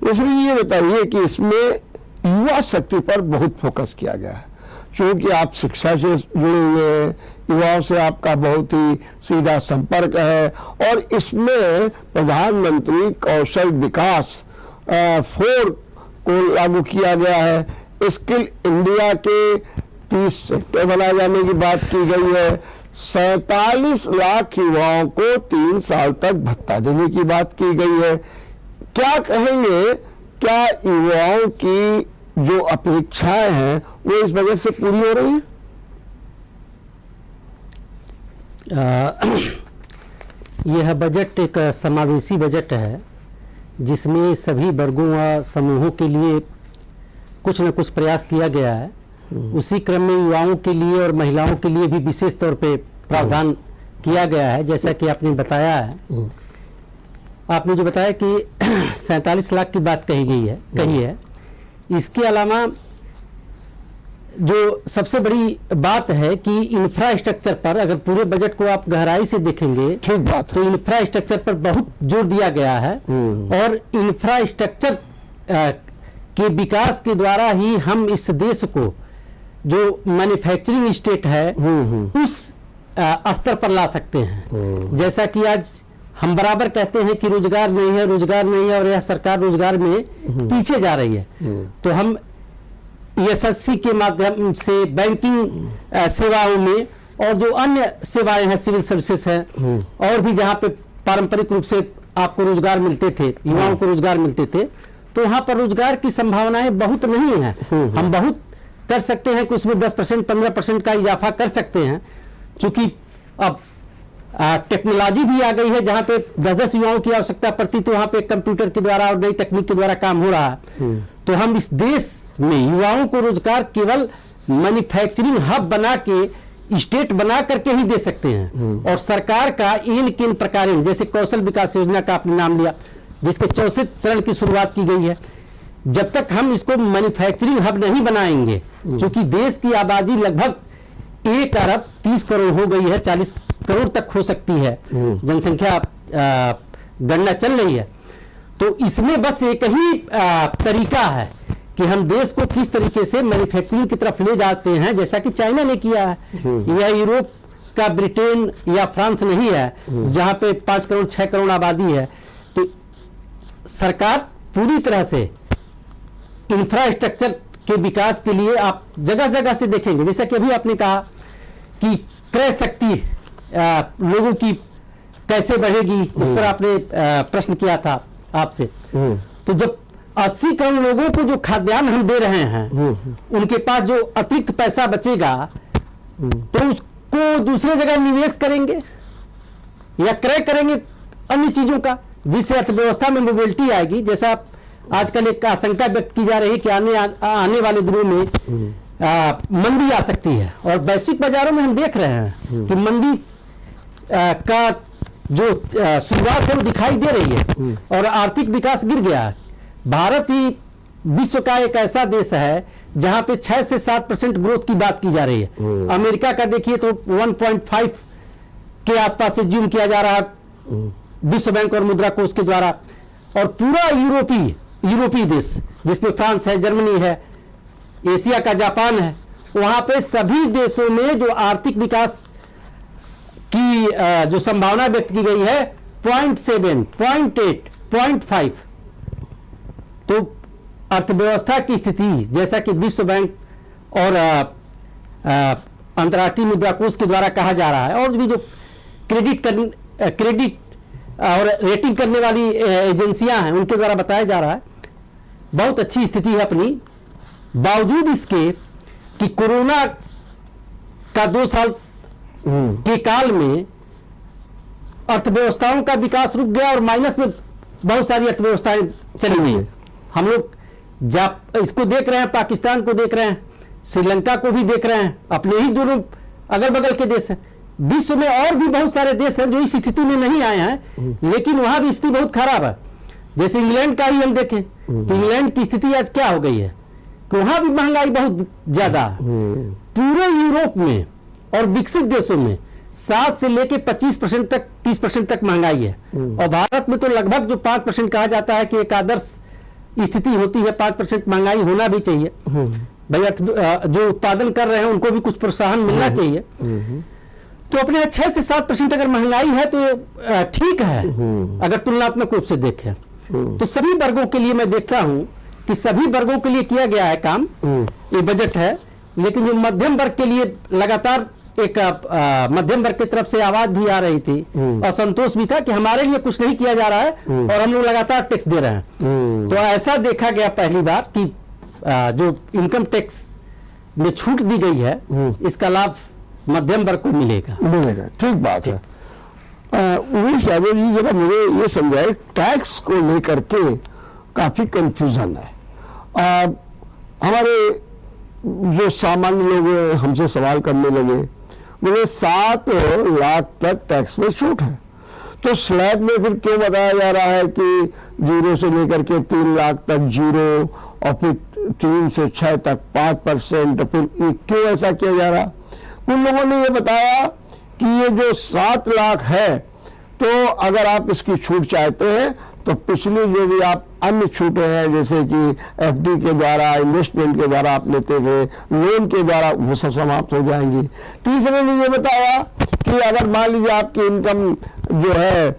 इसलिए ये बताइए कि इसमें युवा शक्ति पर बहुत फोकस किया गया है, क्योंकि आप शिक्षा से जुड़े हुए हैं, युवाओं से आपका बहुत ही सीधा संपर्क है, और इसमें प्रधानमंत्री कौशल विकास 4 को लागू किया गया है। स्किल इंडिया के 30 सेक्टर बनाए जाने की बात की गई है। 47 लाख युवाओं को 3 साल तक भत्ता देने की बात की गई है। क्या कहेंगे, क्या युवाओं की जो अपेक्षाएं हैं वो इस बजट से पूरी हो रही है? यह बजट एक समावेशी बजट है जिसमें सभी वर्गों व समूहों के लिए कुछ न कुछ प्रयास किया गया है। उसी क्रम में युवाओं के लिए और महिलाओं के लिए भी विशेष तौर पे प्रावधान किया गया है, जैसा कि आपने बताया है। आपने जो बताया कि 47 लाख की बात कही है। इसके अलावा जो सबसे बड़ी बात है कि इंफ्रास्ट्रक्चर पर, अगर पूरे बजट को आप गहराई से देखेंगे, ठीक बात, तो इंफ्रास्ट्रक्चर पर बहुत जोर दिया गया है। और इंफ्रास्ट्रक्चर के विकास के द्वारा ही हम इस देश को, जो मैन्युफैक्चरिंग स्टेट है, उस स्तर पर ला सकते हैं। जैसा कि आज हम बराबर कहते हैं कि रोजगार नहीं है, और यह सरकार रोजगार में पीछे जा रही है। तो हम एसएससी के माध्यम से बैंकिंग सेवाओं में, और जो अन्य सेवाएं हैं, सिविल सर्विसेज हैं, और भी जहाँ पे पारंपरिक रूप से आपको रोजगार मिलते थे, युवाओं को रोजगार मिलते थे, तो वहाँ पर रोजगार की संभावनाएं बहुत नहीं है। हम बहुत कर सकते हैं कि उसमें 10% 15% का इजाफा कर सकते हैं, चूंकि अब टेक्नोलॉजी भी आ गई है, जहाँ पे 10-10 युवाओं की आवश्यकता पड़ती, तो वहाँ पे कंप्यूटर के द्वारा और नई तकनीक के द्वारा काम हो रहा है। तो हम इस देश में युवाओं को रोजगार केवल मैन्युफैक्चरिंग हब बना के, स्टेट बना करके ही दे सकते हैं। और सरकार का इन किन प्रकार, जैसे कौशल विकास योजना का आपने नाम लिया, जिसके 64 चरण की शुरुआत की गई है, जब तक हम इसको मैन्युफैक्चरिंग हब नहीं बनाएंगे, क्योंकि देश की आबादी लगभग 1 अरब 30 करोड़ हो गई है, 40 करोड़ तक हो सकती है, जनसंख्या गणना चल रही है। तो इसमें बस एक ही तरीका है कि हम देश को किस तरीके से मैन्युफैक्चरिंग की तरफ ले जाते हैं, जैसा कि चाइना ने किया है। या यूरोप का ब्रिटेन या फ्रांस नहीं है, जहां पे 5 करोड़ 6 करोड़ आबादी है। तो सरकार पूरी तरह से इंफ्रास्ट्रक्चर के विकास के लिए, आप जगह जगह से देखेंगे, जैसा कि अभी आपने कहा कि क्रय शक्ति लोगों की कैसे बढ़ेगी, इस पर आपने प्रश्न किया था आपसे। तो जब 80 करोड़ लोगों को जो खाद्यान्न हम दे रहे हैं, उनके पास जो अतिरिक्त पैसा बचेगा, तो उसको दूसरे जगह निवेश करेंगे या क्रय करेंगे अन्य चीजों का, जिससे अर्थव्यवस्था में मोबिलिटी आएगी। जैसा आजकल एक आशंका व्यक्त की जा रही है कि आने वाले दिनों में मंदी आ सकती है, और वैश्विक बाजारों में हम देख रहे हैं कि मंदी का जो शुरुआत है वो दिखाई दे रही है, और आर्थिक विकास गिर गया है। भारत ही विश्व का एक ऐसा देश है जहां पे 6 से 7% ग्रोथ की बात की जा रही है। अमेरिका का देखिए तो 1.5 के आसपास से जूम किया जा रहा है विश्व बैंक और मुद्रा कोष के द्वारा। और पूरा यूरोपीय देश, जिसमें फ्रांस है, जर्मनी है, एशिया का जापान है, वहां पे सभी देशों में जो आर्थिक विकास की जो संभावना व्यक्त की गई है 0.7, 0.8, 0.5। तो अर्थव्यवस्था की स्थिति, जैसा कि विश्व बैंक और अंतर्राष्ट्रीय मुद्रा कोष के द्वारा कहा जा रहा है, और भी जो क्रेडिट और रेटिंग करने वाली एजेंसियां हैं, उनके द्वारा बताया जा रहा है, बहुत अच्छी स्थिति है अपनी। बावजूद इसके कि कोरोना का 2 साल के काल में अर्थव्यवस्थाओं का विकास रुक गया, और माइनस में बहुत सारी अर्थव्यवस्थाएं चली गई। हम लोग इसको देख रहे हैं, पाकिस्तान को देख रहे हैं, श्रीलंका को भी देख रहे हैं, अपने ही दोनों अगल बगल के देश हैं। विश्व में और भी बहुत सारे देश हैं जो इस स्थिति में नहीं आए हैं, लेकिन वहां भी स्थिति बहुत खराब है। जैसे इंग्लैंड का ही हम देखें, इंग्लैंड की स्थिति आज क्या हो गई है कि वहां भी महंगाई बहुत ज्यादा। पूरे यूरोप में और विकसित देशों में 7 से लेकर 25% तक, 30% तक महंगाई है, और भारत में तो लगभग जो 5% कहा जाता है कि एक आदर्श स्थिति होती है 5% महंगाई होना भी चाहिए भाई, जो उत्पादन कर रहे हैं उनको भी कुछ प्रोत्साहन मिलना चाहिए। तो अपने 6 से 7% अगर महंगाई है तो ठीक है अगर तुलनात्मक रूप से देखें। तो सभी वर्गों के लिए मैं देखता हूं कि सभी वर्गों के लिए किया गया है काम, ये बजट है। लेकिन जो मध्यम वर्ग के लिए लगातार एक मध्यम वर्ग की तरफ से आवाज भी आ रही थी, असंतोष भी था कि हमारे लिए कुछ नहीं किया जा रहा है और हम लोग लगातार टैक्स दे रहे हैं। तो ऐसा देखा गया पहली बार कि जो इनकम टैक्स में छूट दी गई है इसका लाभ मध्यम वर्ग को मिलेगा। ठीक बात है। उमेश यादव जी, जरा मुझे ये समझाए, टैक्स को लेकर के काफी कंफ्यूजन है। हमारे जो सामान्य लोग हमसे सवाल करने लगे, बोले 7 लाख तक टैक्स में छूट है, तो स्लैब में फिर क्यों बताया जा रहा है कि 0 से लेकर के 3 लाख तक 0 और फिर 3 से 6 तक 5%, फिर क्यों ऐसा किया जा रहा? कुछ लोगों ने ये बताया कि ये जो 7 लाख है, तो अगर आप इसकी छूट चाहते हैं तो पिछली जो भी आप अन्य छूटें हैं, जैसे कि एफडी के द्वारा, इन्वेस्टमेंट के द्वारा आप लेते थे, लोन के द्वारा, वो सब समाप्त हो जाएंगी। तीसरे ने ये बताया कि अगर मान लीजिए आपकी इनकम जो है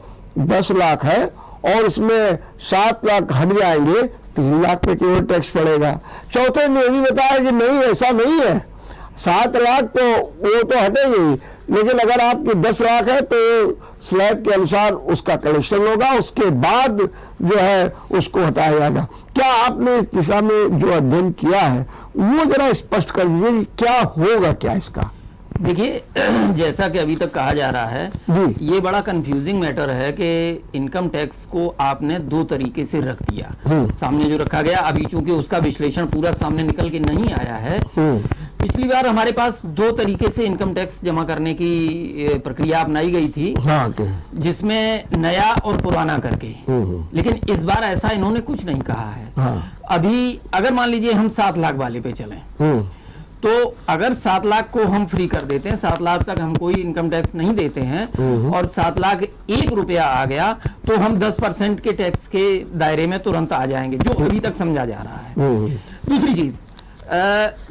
10 लाख है और इसमें 7 लाख हट जाएंगे, 3 लाख पे केवल टैक्स पड़ेगा। चौथे ने ये भी बताया कि नहीं, ऐसा नहीं है, 7 लाख तो वो तो हटेंगे ही, लेकिन अगर आपकी 10 लाख है तो स्लैब के अनुसार उसका कलेक्शन होगा, उसके बाद जो है उसको हटाया जाएगा। क्या आपने इस दिशा में जो अध्ययन किया है वो जरा स्पष्ट कर दीजिए कि क्या होगा, क्या इसका? देखिए, जैसा कि अभी तक कहा जा रहा है, ये बड़ा कंफ्यूजिंग मैटर है कि इनकम टैक्स को आपने 2 तरीके से रख दिया सामने जो रखा गया। अभी चूंकि उसका विश्लेषण पूरा सामने निकल के नहीं आया है, पिछली बार हमारे पास 2 तरीके से इनकम टैक्स जमा करने की प्रक्रिया अपनाई गई थी, जिसमें नया और पुराना करके। लेकिन इस बार ऐसा इन्होंने कुछ नहीं कहा है। अभी अगर मान लीजिए हम 7 लाख वाले पे चलें, तो अगर 7 लाख को हम फ्री कर देते हैं, 7 लाख तक हम कोई इनकम टैक्स नहीं देते हैं और 7 लाख 1 रुपया आ गया, तो हम 10% के टैक्स के दायरे में तुरंत आ जाएंगे, जो अभी तक समझा जा रहा है। दूसरी चीज,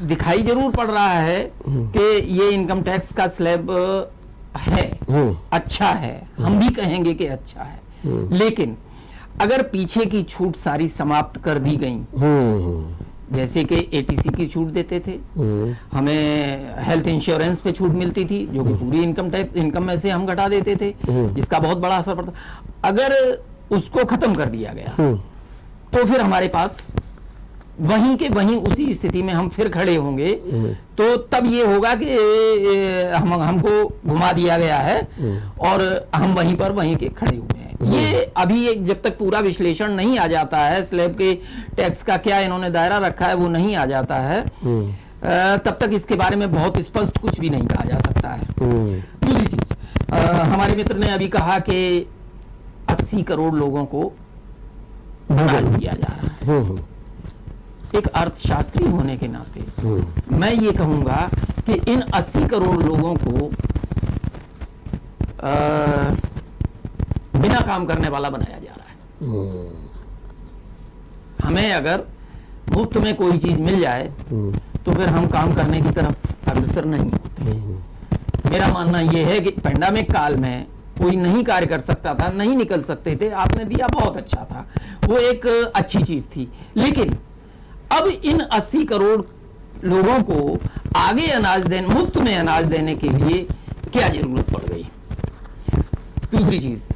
दिखाई जरूर पड़ रहा है कि ये इनकम टैक्स का स्लैब है, अच्छा है, हम भी कहेंगे कि अच्छा है, लेकिन अगर पीछे की छूट सारी समाप्त कर दी गई, जैसे कि एटीसी की छूट देते थे, हमें हेल्थ इंश्योरेंस पे छूट मिलती थी जो कि पूरी इनकम में से हम घटा देते थे, जिसका बहुत बड़ा असर पड़ता, अगर उसको खत्म कर दिया गया तो फिर हमारे पास वहीं के वहीं उसी स्थिति में हम फिर खड़े होंगे। तो तब ये होगा कि हमको घुमा दिया गया है और हम वहीं पर वहीं के खड़े हुए हैं। ये अभी जब तक पूरा विश्लेषण नहीं आ जाता है, स्लैब के टैक्स का क्या इन्होंने दायरा रखा है वो नहीं आ जाता है, तब तक इसके बारे में बहुत स्पष्ट कुछ भी नहीं कहा जा सकता है। दूसरी चीज, हमारे मित्र ने अभी कहा कि 80 करोड़ लोगों को ब्याज दिया जा रहा है। एक अर्थशास्त्री होने के नाते मैं ये कहूंगा कि इन 80 करोड़ लोगों को बिना काम करने वाला बनाया जा रहा है। हमें अगर मुफ्त में कोई चीज मिल जाए तो फिर हम काम करने की तरफ अग्रसर नहीं होते। मेरा मानना यह है कि पैंडेमिक काल में कोई नहीं कार्य कर सकता था, नहीं निकल सकते थे, आपने दिया बहुत अच्छा था, वो एक अच्छी चीज थी। लेकिन अब इन 80 करोड़ लोगों को आगे अनाज देने, मुफ्त में अनाज देने के लिए क्या जरूरत पड़ गई? दूसरी चीज,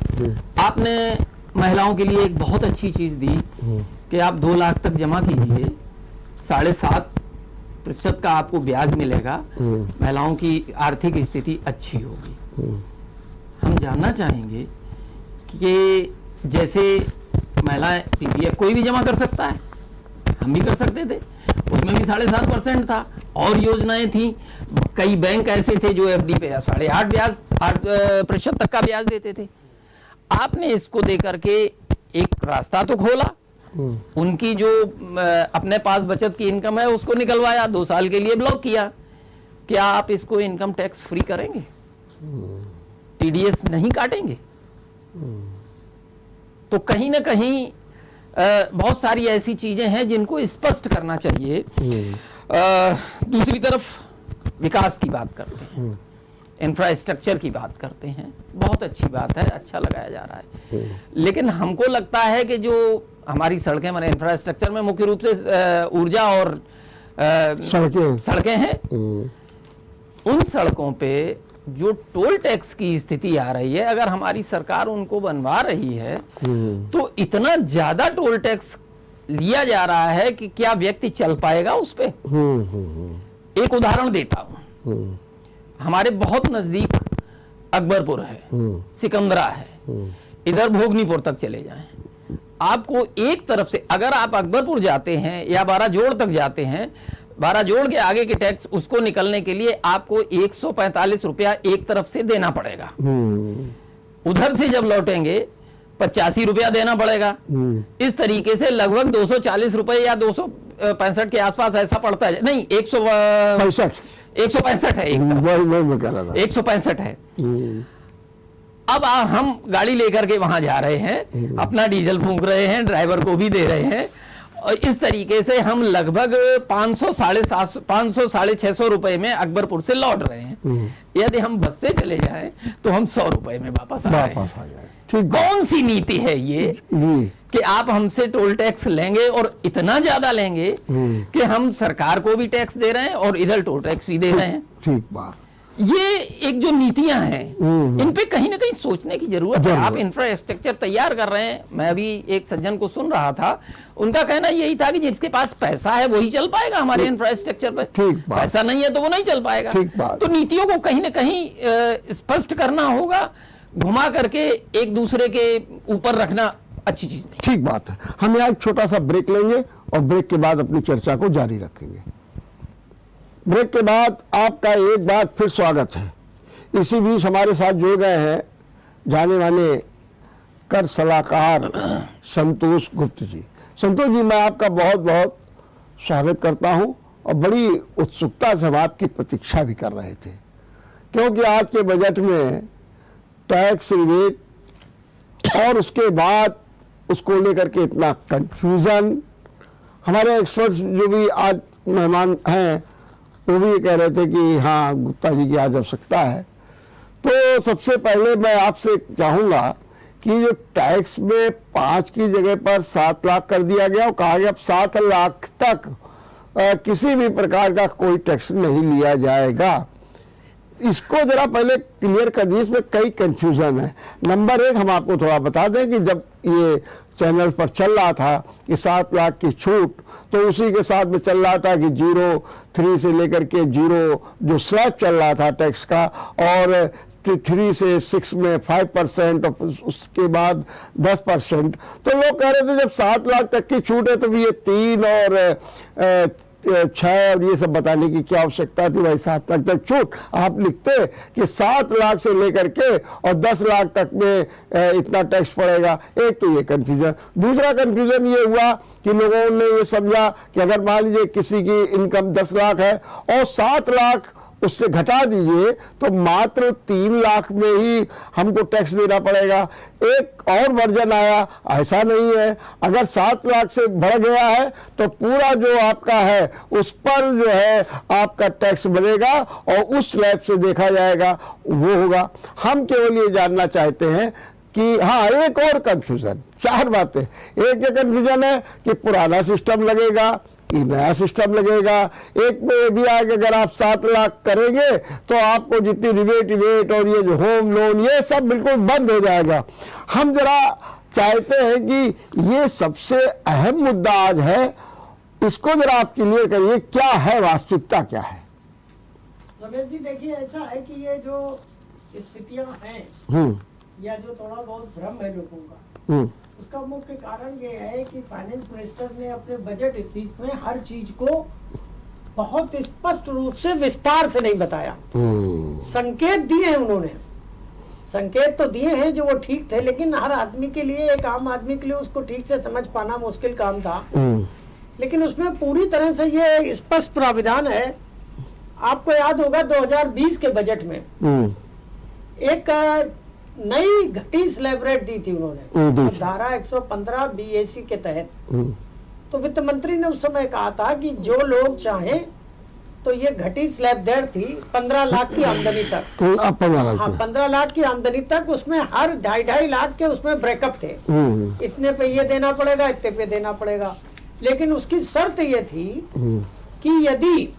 आपने महिलाओं के लिए एक बहुत अच्छी चीज दी कि आप 2 लाख तक जमा कीजिए, 7.5% का आपको ब्याज मिलेगा, महिलाओं की आर्थिक स्थिति अच्छी होगी। हम जानना चाहेंगे कि जैसे महिलाएं पीपीएफ कोई भी जमा कर सकता है, हम भी कर सकते थे, उसमें भी 7.5% था, और योजनाएं थी, कई बैंक ऐसे थे जो एफडी पे 8.5% तक का ब्याज देते थे। आपने इसको देकर के एक रास्ता तो खोला, उनकी जो अपने पास बचत की इनकम है उसको निकलवाया, 2 साल के लिए ब्लॉक किया। क्या आप इसको इनकम टैक्स फ्री करेंगे? टीडीएस नहीं काटेंगे? तो कहीं ना कहीं बहुत सारी ऐसी चीजें हैं जिनको स्पष्ट करना चाहिए। दूसरी तरफ विकास की बात करते हैं, इंफ्रास्ट्रक्चर की बात करते हैं, बहुत अच्छी बात है, अच्छा लगाया जा रहा है, लेकिन हमको लगता है कि जो हमारी सड़कें, हमारे इंफ्रास्ट्रक्चर में मुख्य रूप से ऊर्जा और सड़कें हैं, उन सड़कों पे जो टोल टैक्स की स्थिति आ रही है, अगर हमारी सरकार उनको बनवा रही है तो इतना ज्यादा टोल टैक्स लिया जा रहा है कि क्या व्यक्ति चल पाएगा उस पे। एक उदाहरण देता हूं, हमारे बहुत नजदीक अकबरपुर है, सिकंदरा है, इधर भोगनीपुर तक चले जाएं, आपको एक तरफ से अगर आप अकबरपुर जाते हैं या बारह जोड़ तक जाते हैं, बारह जोड़ के आगे के टैक्स उसको निकलने के लिए आपको 145 रुपया एक तरफ से देना पड़ेगा, उधर से जब लौटेंगे 85 रुपया देना पड़ेगा। इस तरीके से लगभग 240 रुपए या 265 के आसपास ऐसा पड़ता है, नहीं 165 है, एक तरफ 165 है। अब हम गाड़ी लेकर के वहां जा रहे हैं, अपना डीजल फूंक रहे हैं, ड्राइवर को भी दे रहे हैं, और इस तरीके से हम लगभग 500 साढ़े 600 रुपए में अकबरपुर से लौट रहे हैं। यदि हम बस से चले जाएं तो हम 100 रुपए में वापस आ रहे हैं। कौन सी नीति है ये कि आप हमसे टोल टैक्स लेंगे और इतना ज्यादा लेंगे कि हम सरकार को भी टैक्स दे रहे हैं और इधर टोल टैक्स भी दे रहे हैं। ठीक बात। ये एक जो नीतियां हैं, इन पे कहीं ना कहीं सोचने की जरूरत है। आप इंफ्रास्ट्रक्चर तैयार कर रहे हैं, मैं अभी एक सज्जन को सुन रहा था, उनका कहना यही था कि जिसके पास पैसा है वही चल पाएगा हमारे इंफ्रास्ट्रक्चर पे, पैसा नहीं है तो वो नहीं चल पाएगा। तो नीतियों को कहीं ना कहीं स्पष्ट करना होगा, घुमा करके एक दूसरे के ऊपर रखना अच्छी चीज नहीं। ठीक बात है। हम यहाँ एक छोटा सा ब्रेक लेंगे और ब्रेक के बाद अपनी चर्चा को जारी रखेंगे। ब्रेक के बाद आपका एक बार फिर स्वागत है। इसी बीच हमारे साथ जुड़ गए हैं जाने माने कर सलाहकार संतोष गुप्त जी। संतोष जी, मैं आपका बहुत बहुत स्वागत करता हूं और बड़ी उत्सुकता से हम आपकी प्रतीक्षा भी कर रहे थे, क्योंकि आज के बजट में टैक्स रिबेट और उसके बाद उसको लेकर के इतना कंफ्यूजन, हमारे एक्सपर्ट्स जो भी आज मेहमान हैं वो भी ये कह रहे थे कि हाँ गुप्ता जी की आज आवश्यकता है। तो सबसे पहले मैं आपसे चाहूँगा कि जो टैक्स में 5 की जगह पर 7 लाख कर दिया गया और कहा गया अब 7 लाख तक किसी भी प्रकार का कोई टैक्स नहीं लिया जाएगा, इसको जरा पहले क्लियर कर दिए। इसमें कई कंफ्यूजन है। नंबर 1, हम आपको थोड़ा बता दें कि जब ये चैनल पर चल रहा था कि 7 लाख की छूट, तो उसी के साथ में चल रहा था कि 0.3 से लेकर के 0 जो स्लैब चल रहा था टैक्स का, और 3 से 6 में 5% और उसके बाद 10%। तो लोग कह रहे थे जब 7 लाख तक की छूट है तो ये 3 और 6 और ये सब बताने की क्या आवश्यकता थी भाई। 7 लाख तक छूट आप लिखते कि 7 लाख से लेकर के और 10 लाख तक में इतना टैक्स पड़ेगा। एक तो ये कंफ्यूजन। दूसरा कंफ्यूजन ये हुआ कि लोगों ने ये समझा कि अगर मान लीजिए किसी की इनकम 10 लाख है और 7 लाख उससे घटा दीजिए तो मात्र 3 लाख में ही हमको टैक्स देना पड़ेगा। एक और वर्जन आया, ऐसा नहीं है, अगर 7 लाख से बढ़ गया है तो पूरा जो आपका है उस पर जो है आपका टैक्स बनेगा और उस स्लैब से देखा जाएगा वो होगा। हम केवल ये जानना चाहते हैं कि हाँ, एक और कंफ्यूजन, 4 बातें। एक ये कंफ्यूजन है कि पुराना सिस्टम लगेगा कि नया सिस्टम लगेगा। एक में ये भी आया कि अगर आप 7 लाख करेंगे तो आपको जितनी रिबेट और ये जो होम लोन ये सब बिल्कुल बंद हो जाएगा। हम जरा चाहते हैं कि ये सबसे अहम मुद्दा आज है, इसको जरा आप क्लियर करिए, क्या है वास्तविकता क्या है। रमेश जी देखिए, ऐसा है कि ये जो स्थितियां हैं या जो थोड़ा बहुत भ्रम है लोगों का, उसका मुख्य कारण ये है कि फाइनेंस मिनिस्टर ने अपने बजट स्पीच में हर चीज को बहुत स्पष्ट रूप से विस्तार से नहीं बताया। संकेत दिए हैं उन्होंने, संकेत तो दिए हैं जो वो ठीक थे, लेकिन हर आदमी के लिए, एक आम आदमी के लिए उसको ठीक से समझ पाना मुश्किल काम था। लेकिन उसमें पूरी तरह से ये स्पष्ट प्राविधान है। आपको याद होगा 2020 के बजट में एक नई घटी स्लैब रेट दी थी दी उन्होंने थी। धारा 115 बीएसी के तहत। तो वित्त मंत्री ने उस समय कहा था कि जो लोग चाहें तो ये घटी स्लैब दर थी 15 लाख की आमदनी तक। अब 15 लाख हाँ, में। 15 लाख की आमदनी तक, उसमें हर 2.5 लाख के उसमें ब्रेकअप थे। इतने पे ये देना पड़ेगा, इतने पे देना पड़ेगा। लेकिन उसकी शर्त ये थी कि यदि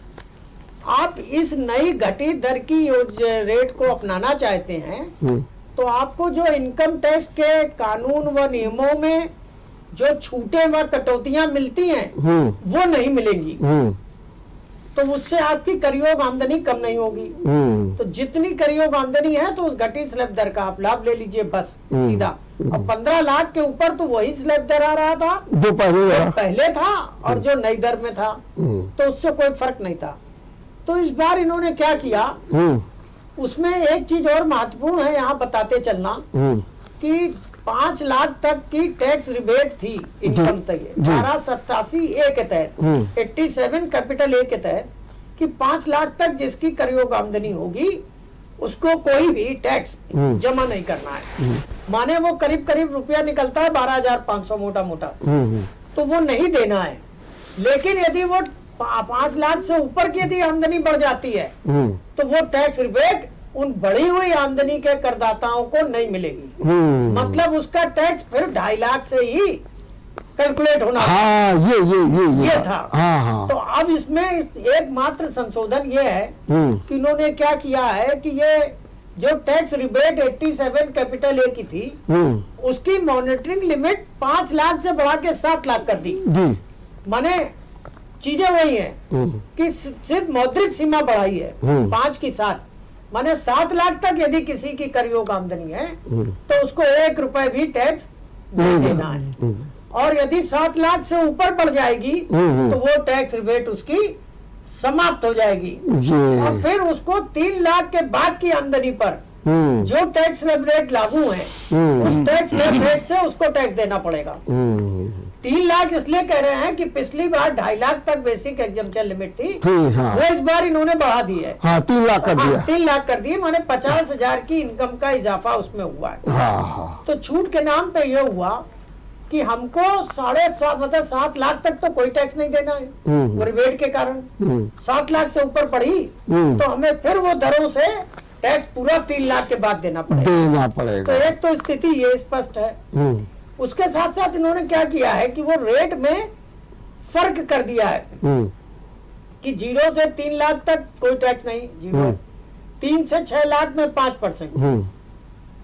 आप इस नई घटी दर की रेट को अपनाना चाहते हैं तो आपको जो इनकम टैक्स के कानून व नियमों में जो छूटें व कटौतियां मिलती हैं वो नहीं मिलेंगी। तो उससे आपकी करयोग आमदनी कम नहीं होगी। तो जितनी करयोग आमदनी है तो उस घटी स्लैब दर का आप लाभ ले लीजिए बस, सीधा। अब 15 लाख के ऊपर तो वही स्लैब दर आ रहा था जो पहले था और जो नई दर में था, तो उससे कोई फर्क नहीं था। तो इस बार इन्होंने क्या किया, उसमें एक चीज और महत्वपूर्ण है यहाँ बताते चलना कि 5 लाख तक की टैक्स रिबेट थी इनकम तक, धारा 87A के तहत, 87 कैपिटल A के तहत, कि 5 लाख तक जिसकी करयोग आमदनी होगी उसको कोई भी टैक्स जमा नहीं करना है। माने वो करीब करीब रुपया निकलता है 12,500 मोटा मोटा, तो वो नहीं देना है। लेकिन यदि वो 5 लाख से ऊपर की यदि आमदनी बढ़ जाती है तो वो टैक्स रिबेट उन बढ़ी हुई आमदनी के करदाताओं को नहीं मिलेगी। मतलब उसका टैक्स फिर 2.5 लाख से ही कैलकुलेट होना। हाँ, ये था। हाँ। तो अब इसमें एकमात्र संशोधन ये है कि इन्होंने क्या किया है कि ये जो टैक्स रिबेट 87 कैपिटल A की थी उसकी मॉनिटरिंग लिमिट 5 लाख से बढ़ा के 7 लाख कर दी। माने चीजें वही है कि सिर्फ मौद्रिक सीमा बढ़ाई है 5 की 7, माने 7 लाख तक यदि किसी की करयोग आमदनी है तो उसको 1 रुपए भी टैक्स नहीं देना है। और यदि 7 लाख से ऊपर बढ़ जाएगी तो वो टैक्स रिबेट उसकी समाप्त हो जाएगी। और फिर उसको 3 लाख के बाद की आमदनी पर जो टैक्स रेट लागू है उस टैक्स रेट से उसको टैक्स देना पड़ेगा। 3 लाख इसलिए कह रहे हैं कि पिछली बार 2.5 लाख तक बेसिक एग्जम्पशन लिमिट थी, वो इस बार इन्होंने बढ़ा दी है। 3 लाख कर दिया। 3 लाख कर दिए, माने 50,000 की इनकम का इजाफा उसमें हुआ है। तो छूट के नाम पे ये हुआ कि हमको 7.5 लाख तक तो कोई टैक्स नहीं देना है वो रिबेट के कारण। 7 लाख से ऊपर बढ़ी तो हमें फिर वो दरों से टैक्स पूरा 3 लाख के बाद देना पड़ेगा। तो एक तो स्थिति ये स्पष्ट है। उसके साथ साथ इन्होंने क्या किया है कि वो रेट में फर्क कर दिया है कि 0 से 3 लाख तक कोई टैक्स नहीं, 0, 3 से 6 लाख में 5%,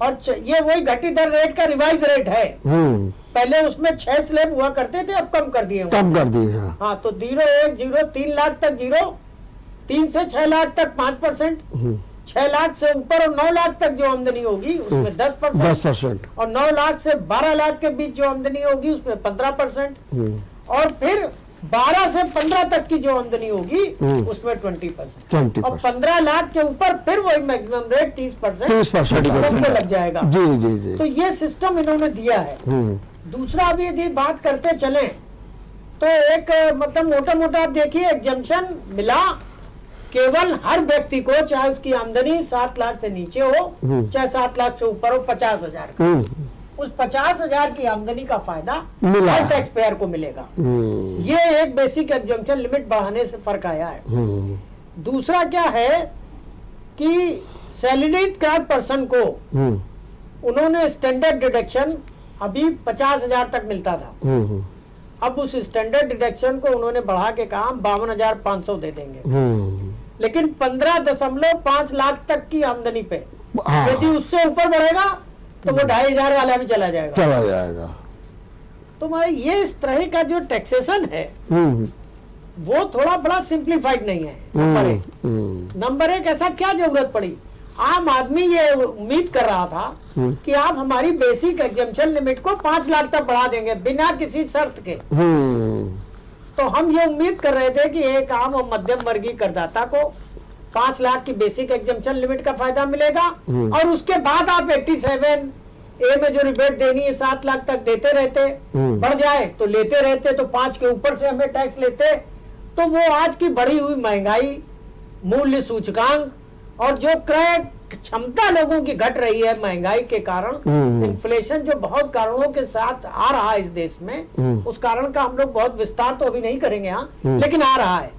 और ये वही घटी दर रेट का रिवाइज रेट है। पहले उसमें 6 स्लैब हुआ करते थे, अब कम कर दिए। हाँ, तो 0, 1, 0, 3 लाख तक 0, 3 से 6 लाख तक 5%, 6 लाख से ऊपर और 9 लाख तक जो आमदनी होगी उसमें 10%, और 9 लाख से 12 लाख के बीच जो आमदनी होगी उसमें 15%, और फिर 12 से 15 तक की जो आमदनी होगी उसमें 20%, और 15 लाख के ऊपर फिर वही मैक्सिमम रेट 30% सबको लग जाएगा। जी। तो ये सिस्टम इन्होंने दिया है। दूसरा, अभी यदि बात करते चले तो एक मतलब मोटा मोटा आप देखिए, एग्जम्पशन मिला केवल हर व्यक्ति को, चाहे उसकी आमदनी 7 लाख से नीचे हो चाहे 7 लाख से ऊपर हो, 50,000 का, उस 50,000 की आमदनी का फायदा हर टैक्स पेयर को मिलेगा। ये एक बेसिक एग्जम्पशन लिमिट बढ़ाने से फर्क आया है। दूसरा क्या है कि सैलरीड क्लास पर्सन को उन्होंने स्टैंडर्ड डिडक्शन अभी 50,000 तक मिलता था, अब उस स्टैंडर्ड डिडक्शन को उन्होंने बढ़ा के कहा 52,500 दे देंगे। लेकिन 15.5 लाख तक की आमदनी पे यदि उससे ऊपर बढ़ेगा तो वो 2,500 वाला भी चला जाएगा। तो मैं ये इस तरह का जो टैक्सेशन है वो थोड़ा बड़ा सिंप्लीफाइड नहीं है। नंबर एक, ऐसा क्या जरूरत पड़ी? आम आदमी ये उम्मीद कर रहा था कि आप हमारी बेसिक एग्जम्पशन लिमिट को 5 लाख तक बढ़ा देंगे बिना किसी शर्त के। तो हम ये उम्मीद कर रहे थे कि एक आम और मध्यम वर्गीय करदाता को 5 लाख की बेसिक एग्जम्पशन लिमिट का फायदा मिलेगा, और उसके बाद आप 87A में जो रिबेट देनी है 7 लाख तक देते रहते, बढ़ जाए तो लेते रहते, तो 5 के ऊपर से हमें टैक्स लेते। तो वो आज की बढ़ी हुई महंगाई, मूल्य सूचकांक और जो क्रय क्षमता लोगों की घट रही है महंगाई के कारण, इन्फ्लेशन जो बहुत कारणों के साथ आ रहा है इस देश में, उस कारण का हम लोग बहुत विस्तार तो अभी नहीं करेंगे यहाँ, लेकिन आ रहा है,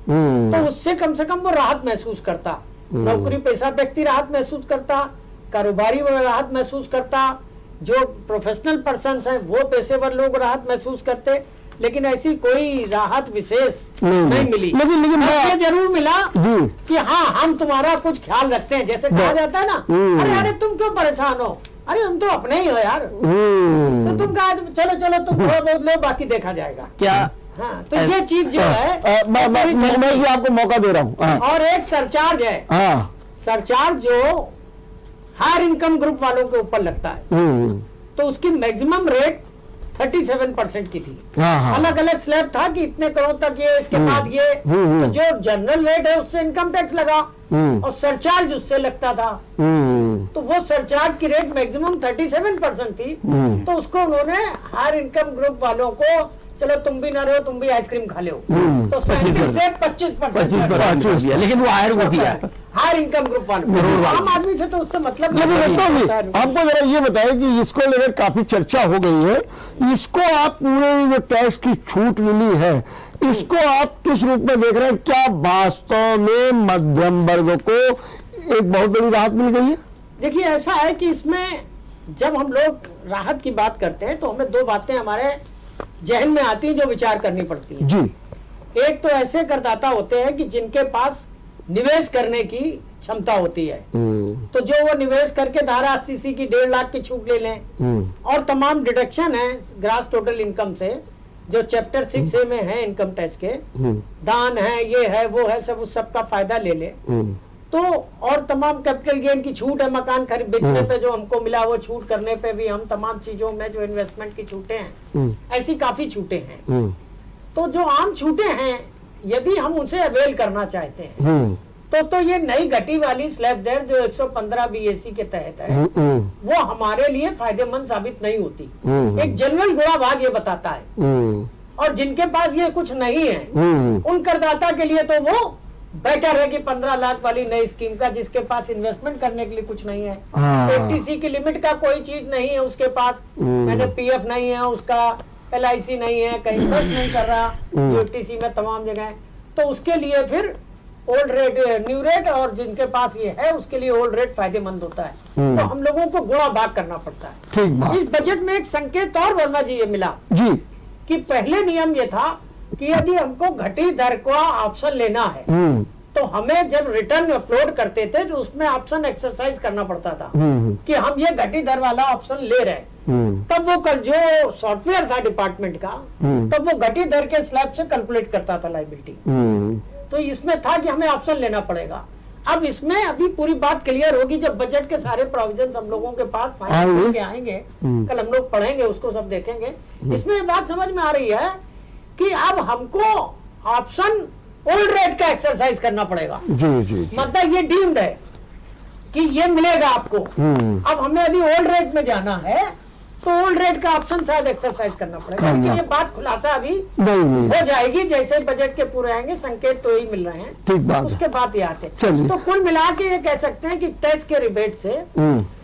तो उससे कम से कम वो राहत महसूस करता, नौकरी पेशा व्यक्ति राहत महसूस करता, कारोबारी वो राहत महसूस करता, जो प्रोफेशनल पर्सन्स हैं वो पेशेवर लोग राहत महसूस करते, लेकिन ऐसी कोई राहत विशेष नहीं मिली। लेकिन ये जरूर मिला कि हाँ हम तुम्हारा कुछ ख्याल रखते हैं, जैसे कहा जाता है ना, अरे अरे तुम क्यों परेशान हो, अरे तुम तो अपने ही हो यार, तो तुम कहा चलो चलो तुम थोड़ा बहुत लो बाकी देखा जाएगा क्या। हाँ, तो ये चीज जो है मैं भी आपको मौका दे रहा हूँ। और एक सरचार्ज है, सरचार्ज जो हायर इनकम ग्रुप वालों के ऊपर लगता है, तो उसकी मैक्सिमम रेट 37% की थी। अलग अलग स्लैब था कि इतने करोड़ तक ये, इसके बाद ये, तो जो जनरल रेट है उससे इनकम टैक्स लगा और सरचार्ज उससे लगता था, तो वो सरचार्ज की रेट मैक्सिमम 37% थी, तो उसको उन्होंने हायर इनकम ग्रुप वालों को चलो तुम भी ना रहो, तुम भी आइसक्रीम खा लो, तो 37 से 25%, लेकिन वो हायर वो किया हायर इनकम ग्रुप वालों, आम आदमी से तो उससे मतलब आपको जरा ये बताएं कि इसको लेकर काफी चर्चा हो गई है, इसको आप पूरे जो टैक्स की छूट मिली है इसको आप किस रूप में देख रहे हैं? क्या वास्तव में मध्यम वर्ग को एक बहुत बड़ी राहत मिल गई है? देखिए ऐसा है कि इसमें जब हम लोग राहत की बात करते हैं तो हमें दो बातें हमारे जहन में आती हैं जो विचार करनी पड़ती है जी। एक तो ऐसे करदाता होते हैं कि जिनके पास निवेश करने की क्षमता होती है, तो जो वो निवेश करके धारा 80 की 1.5 लाख की छूट ले लें, और तमाम डिडक्शन है ग्रास टोटल इनकम से जो चैप्टर 6A में है इनकम टैक्स के, दान है, ये है, वो है, सब उस सब का फायदा ले ले, तो और तमाम कैपिटल गेन की छूट है, मकान खरीद बेचने पे जो हमको मिला वो छूट करने पे भी हम तमाम चीजों में जो इन्वेस्टमेंट की छूटें हैं, ऐसी काफी छूटें हैं। तो जो आम छूटें हैं यदि हम उनसे अवेल करना चाहते हैं तो ये नई घटी वाली स्लैब दर जो 115 BAC के तहत है वो हमारे लिए फायदेमंद साबित नहीं होती। एक जनरल गुणा भाग ये बताता है, और जिनके पास ये कुछ नहीं है उन करदाता के लिए तो वो बेटर है कि 15 लाख वाली नई स्कीम का, जिसके पास इन्वेस्टमेंट करने के लिए कुछ नहीं है, FTC की लिमिट का कोई चीज नहीं है उसके पास, मैंने PF नहीं है उसका, LIC नहीं है, कहीं इन्वेस्ट नहीं कर रहा जो FTC में तमाम जगह, तो उसके लिए फिर ओल्ड रेट न्यू रेट, और जिनके पास ये है उसके लिए ओल्ड रेट फायदेमंद होता है। तो हम लोगों को गुणा भाग करना पड़ता है। इस बजट में एक संकेत और वर्मा जी ये मिला जी कि पहले नियम ये था कि यदि हमको घटी दर का ऑप्शन लेना है तो हमें जब रिटर्न अपलोड करते थे तो उसमें ऑप्शन एक्सरसाइज करना पड़ता था कि हम ये घटी दर वाला ऑप्शन ले रहे हैं, तब वो कल जो सॉफ्टवेयर था डिपार्टमेंट का तब वो घटी दर के स्लैब से कैलकुलेट करता था लायबिलिटी, तो इसमें था कि हमें ऑप्शन लेना पड़ेगा। अब इसमें अभी पूरी बात क्लियर होगी जब बजट के सारे प्रोविजन हम लोगों के पास फाइनल के आएंगे, कल हम लोग पढ़ेंगे उसको, सब देखेंगे। इसमें बात समझ में आ रही है कि अब हमको ऑप्शन ओल्ड रेट का एक्सरसाइज करना पड़ेगा। जी। मतलब ये डीम्ड है कि ये मिलेगा आपको। अब हमें यदि ओल्ड रेट में जाना है तो ओल्ड रेट का ऑप्शन शायद एक्सरसाइज करना पड़ेगा, लेकिन ये बात खुलासा अभी नहीं हो जाएगी जैसे बजट के पूरे आएंगे, संकेत तो यही मिल रहे हैं, ठीक बात उसके बाद ही आते। तो कुल मिला के ये कह सकते हैं कि टैक्स के रिबेट से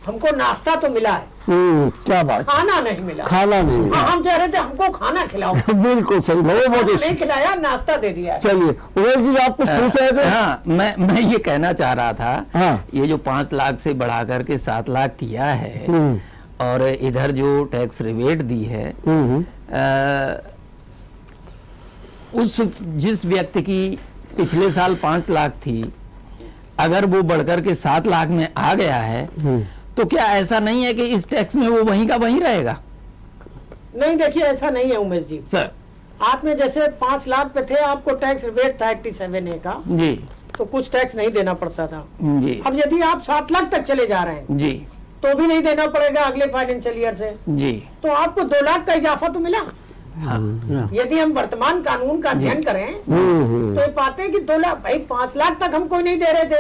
हमको नाश्ता तो मिला है, क्या बात, खाना नहीं मिला, खाना नहीं मिला। हम चाह रहे थे हमको खाना खिलाओ बिल्कुल सही, नहीं खिलाया, नाश्ता दे दिया। चलिए जी आप कुछ पूछ रहे थे? हाँ, मैं ये कहना चाह रहा था, ये जो 5 लाख से बढ़ा करके 7 लाख किया है और इधर जो टैक्स रिबेट दी है, उस जिस व्यक्ति की पिछले साल 5 लाख थी अगर वो बढ़कर के 7 लाख में आ गया है तो क्या ऐसा नहीं है कि इस टैक्स में वो वहीं का वहीं रहेगा? नहीं, देखिए ऐसा नहीं है उमेश जी। सर, आपने जैसे 5 लाख पे थे, आपको टैक्स रिबेट था 87A का जी, तो कुछ टैक्स नहीं देना पड़ता था जी। अब यदि आप 7 लाख तक चले जा रहे हैं जी तो भी नहीं देना पड़ेगा अगले फाइनेंशियल ईयर से जी, तो आपको 2 लाख का इजाफा तो मिला। हाँ। यदि हम वर्तमान कानून का अध्ययन करें तो ये पाते हैं कि 2 लाख, भाई 5 लाख तक हम कोई नहीं दे रहे थे,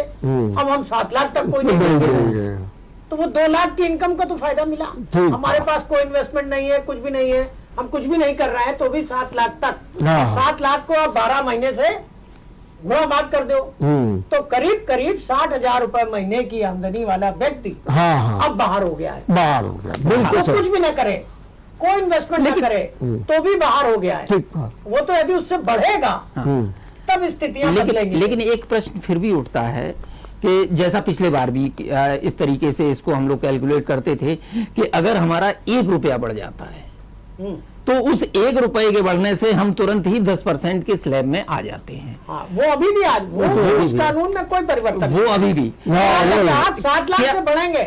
अब हम 7 लाख तक कोई नहीं देंगे, तो वो 2 लाख की इनकम का तो फायदा मिला। हमारे पास कोई इन्वेस्टमेंट नहीं है, कुछ भी नहीं है, हम कुछ भी नहीं कर रहे हैं तो भी 7 लाख तक, 7 लाख को आप 12 महीने से गुणा भाग कर दो तो करीब करीब 60,000 रुपए महीने की आमदनी वाला व्यक्ति हाँ हाँ अब बाहर हो गया है। बाहर हो गया, बिल्कुल वो कुछ भी ना करे, कोई इन्वेस्टमेंट ना करे तो भी बाहर हो गया है। ठीक बात। वो तो यदि उससे बढ़ेगा तब स्थितियां बदलेंगी। लेकिन एक प्रश्न फिर भी उठता है कि जैसा पिछले बार भी इस तरीके से इसको हम लोग कैलकुलेट करते थे कि अगर हमारा 1 रुपया बढ़ जाता है तो उस 1 रुपए के बढ़ने से हम तुरंत ही 10% के स्लैब में आ जाते हैं। हाँ, वो अभी भी आज वो उस कानून में कोई परिवर्तन वो अभी भी नहीं। आप 7 लाख से बढ़ेंगे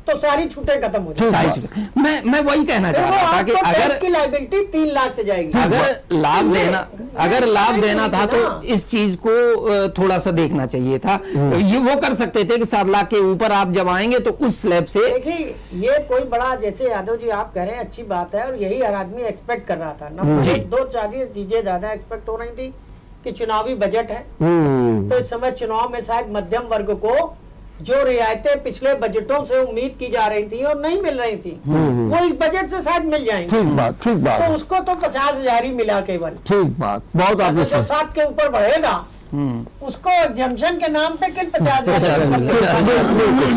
तो सारी छूटें खत्म हो जाएंगी। मैं वही कहना चाह रहा था कि अगर की लायबिलिटी 3 लाख से जाएगी। अगर लाभ देना था तो इस चीज को थोड़ा सा देखना चाहिए था। ये वो कर सकते थे कि 7 लाख के ऊपर आप जब आएंगे तो उस स्लैब से। देखिए ये कोई बड़ा, जैसे यादव जी आप कह रहे हैं अच्छी बात है और यही हर आदमी एक्सपेक्ट कर रहा था। नंबर 1 2 चीजें ज्यादा एक्सपेक्ट हो रही थी कि चुनावी बजट है तो इस समय चुनाव में शायद मध्यम वर्ग को जो रियायतें पिछले बजटों से उम्मीद की जा रही थी और नहीं मिल रही थी वो इस बजट से शायद मिल जाएंगी। ठीक बात। तो उसको तो 50,000 ही मिला केवल। ठीक बात, बहुत आपने जो 7 के ऊपर बढ़ेगा उसको एग्जम्पशन के नाम पे किन 50,000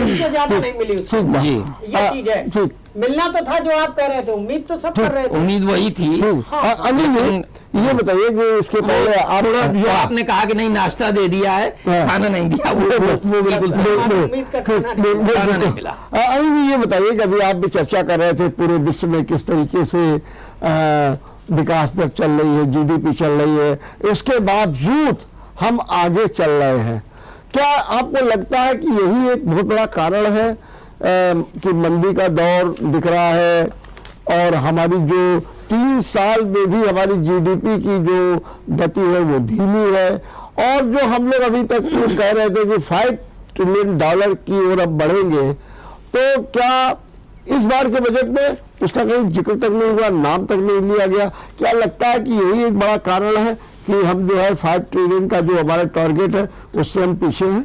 इससे ज्यादा नहीं मिली उसको। ये चीज है, मिलना तो था जो आप कह रहे थे, उम्मीद तो सब कर रहे थे, उम्मीद वही थी। अनिल जी ये बताइए कि इसके पहले आप जो आपने कहा कि नहीं नाश्ता दे दिया है खाना नहीं दिया, वो बिल्कुल उम्मीद का खाना नहीं मिला। अनिल जी ये बताइए कि अभी आप भी चर्चा कर रहे थे पूरे विश्व में किस तरीके से विकास दर चल रही है, जीडीपी चल रही है, इसके बावजूद हम आगे चल रहे हैं। क्या आपको लगता है कि यही एक बहुत बड़ा कारण है कि मंदी का दौर दिख रहा है और हमारी जो 3 साल में भी हमारी जीडीपी की जो गति है वो धीमी है, और जो हम लोग अभी तक कह रहे थे कि $5 ट्रिलियन की ओर अब बढ़ेंगे, तो क्या इस बार के बजट में उसका कहीं जिक्र तक नहीं हुआ, नाम तक नहीं लिया गया? क्या लगता है कि यही एक बड़ा कारण है कि हम जो है 5 ट्रिलियन का जो हमारा टारगेट है उससे हम पीछे हैं?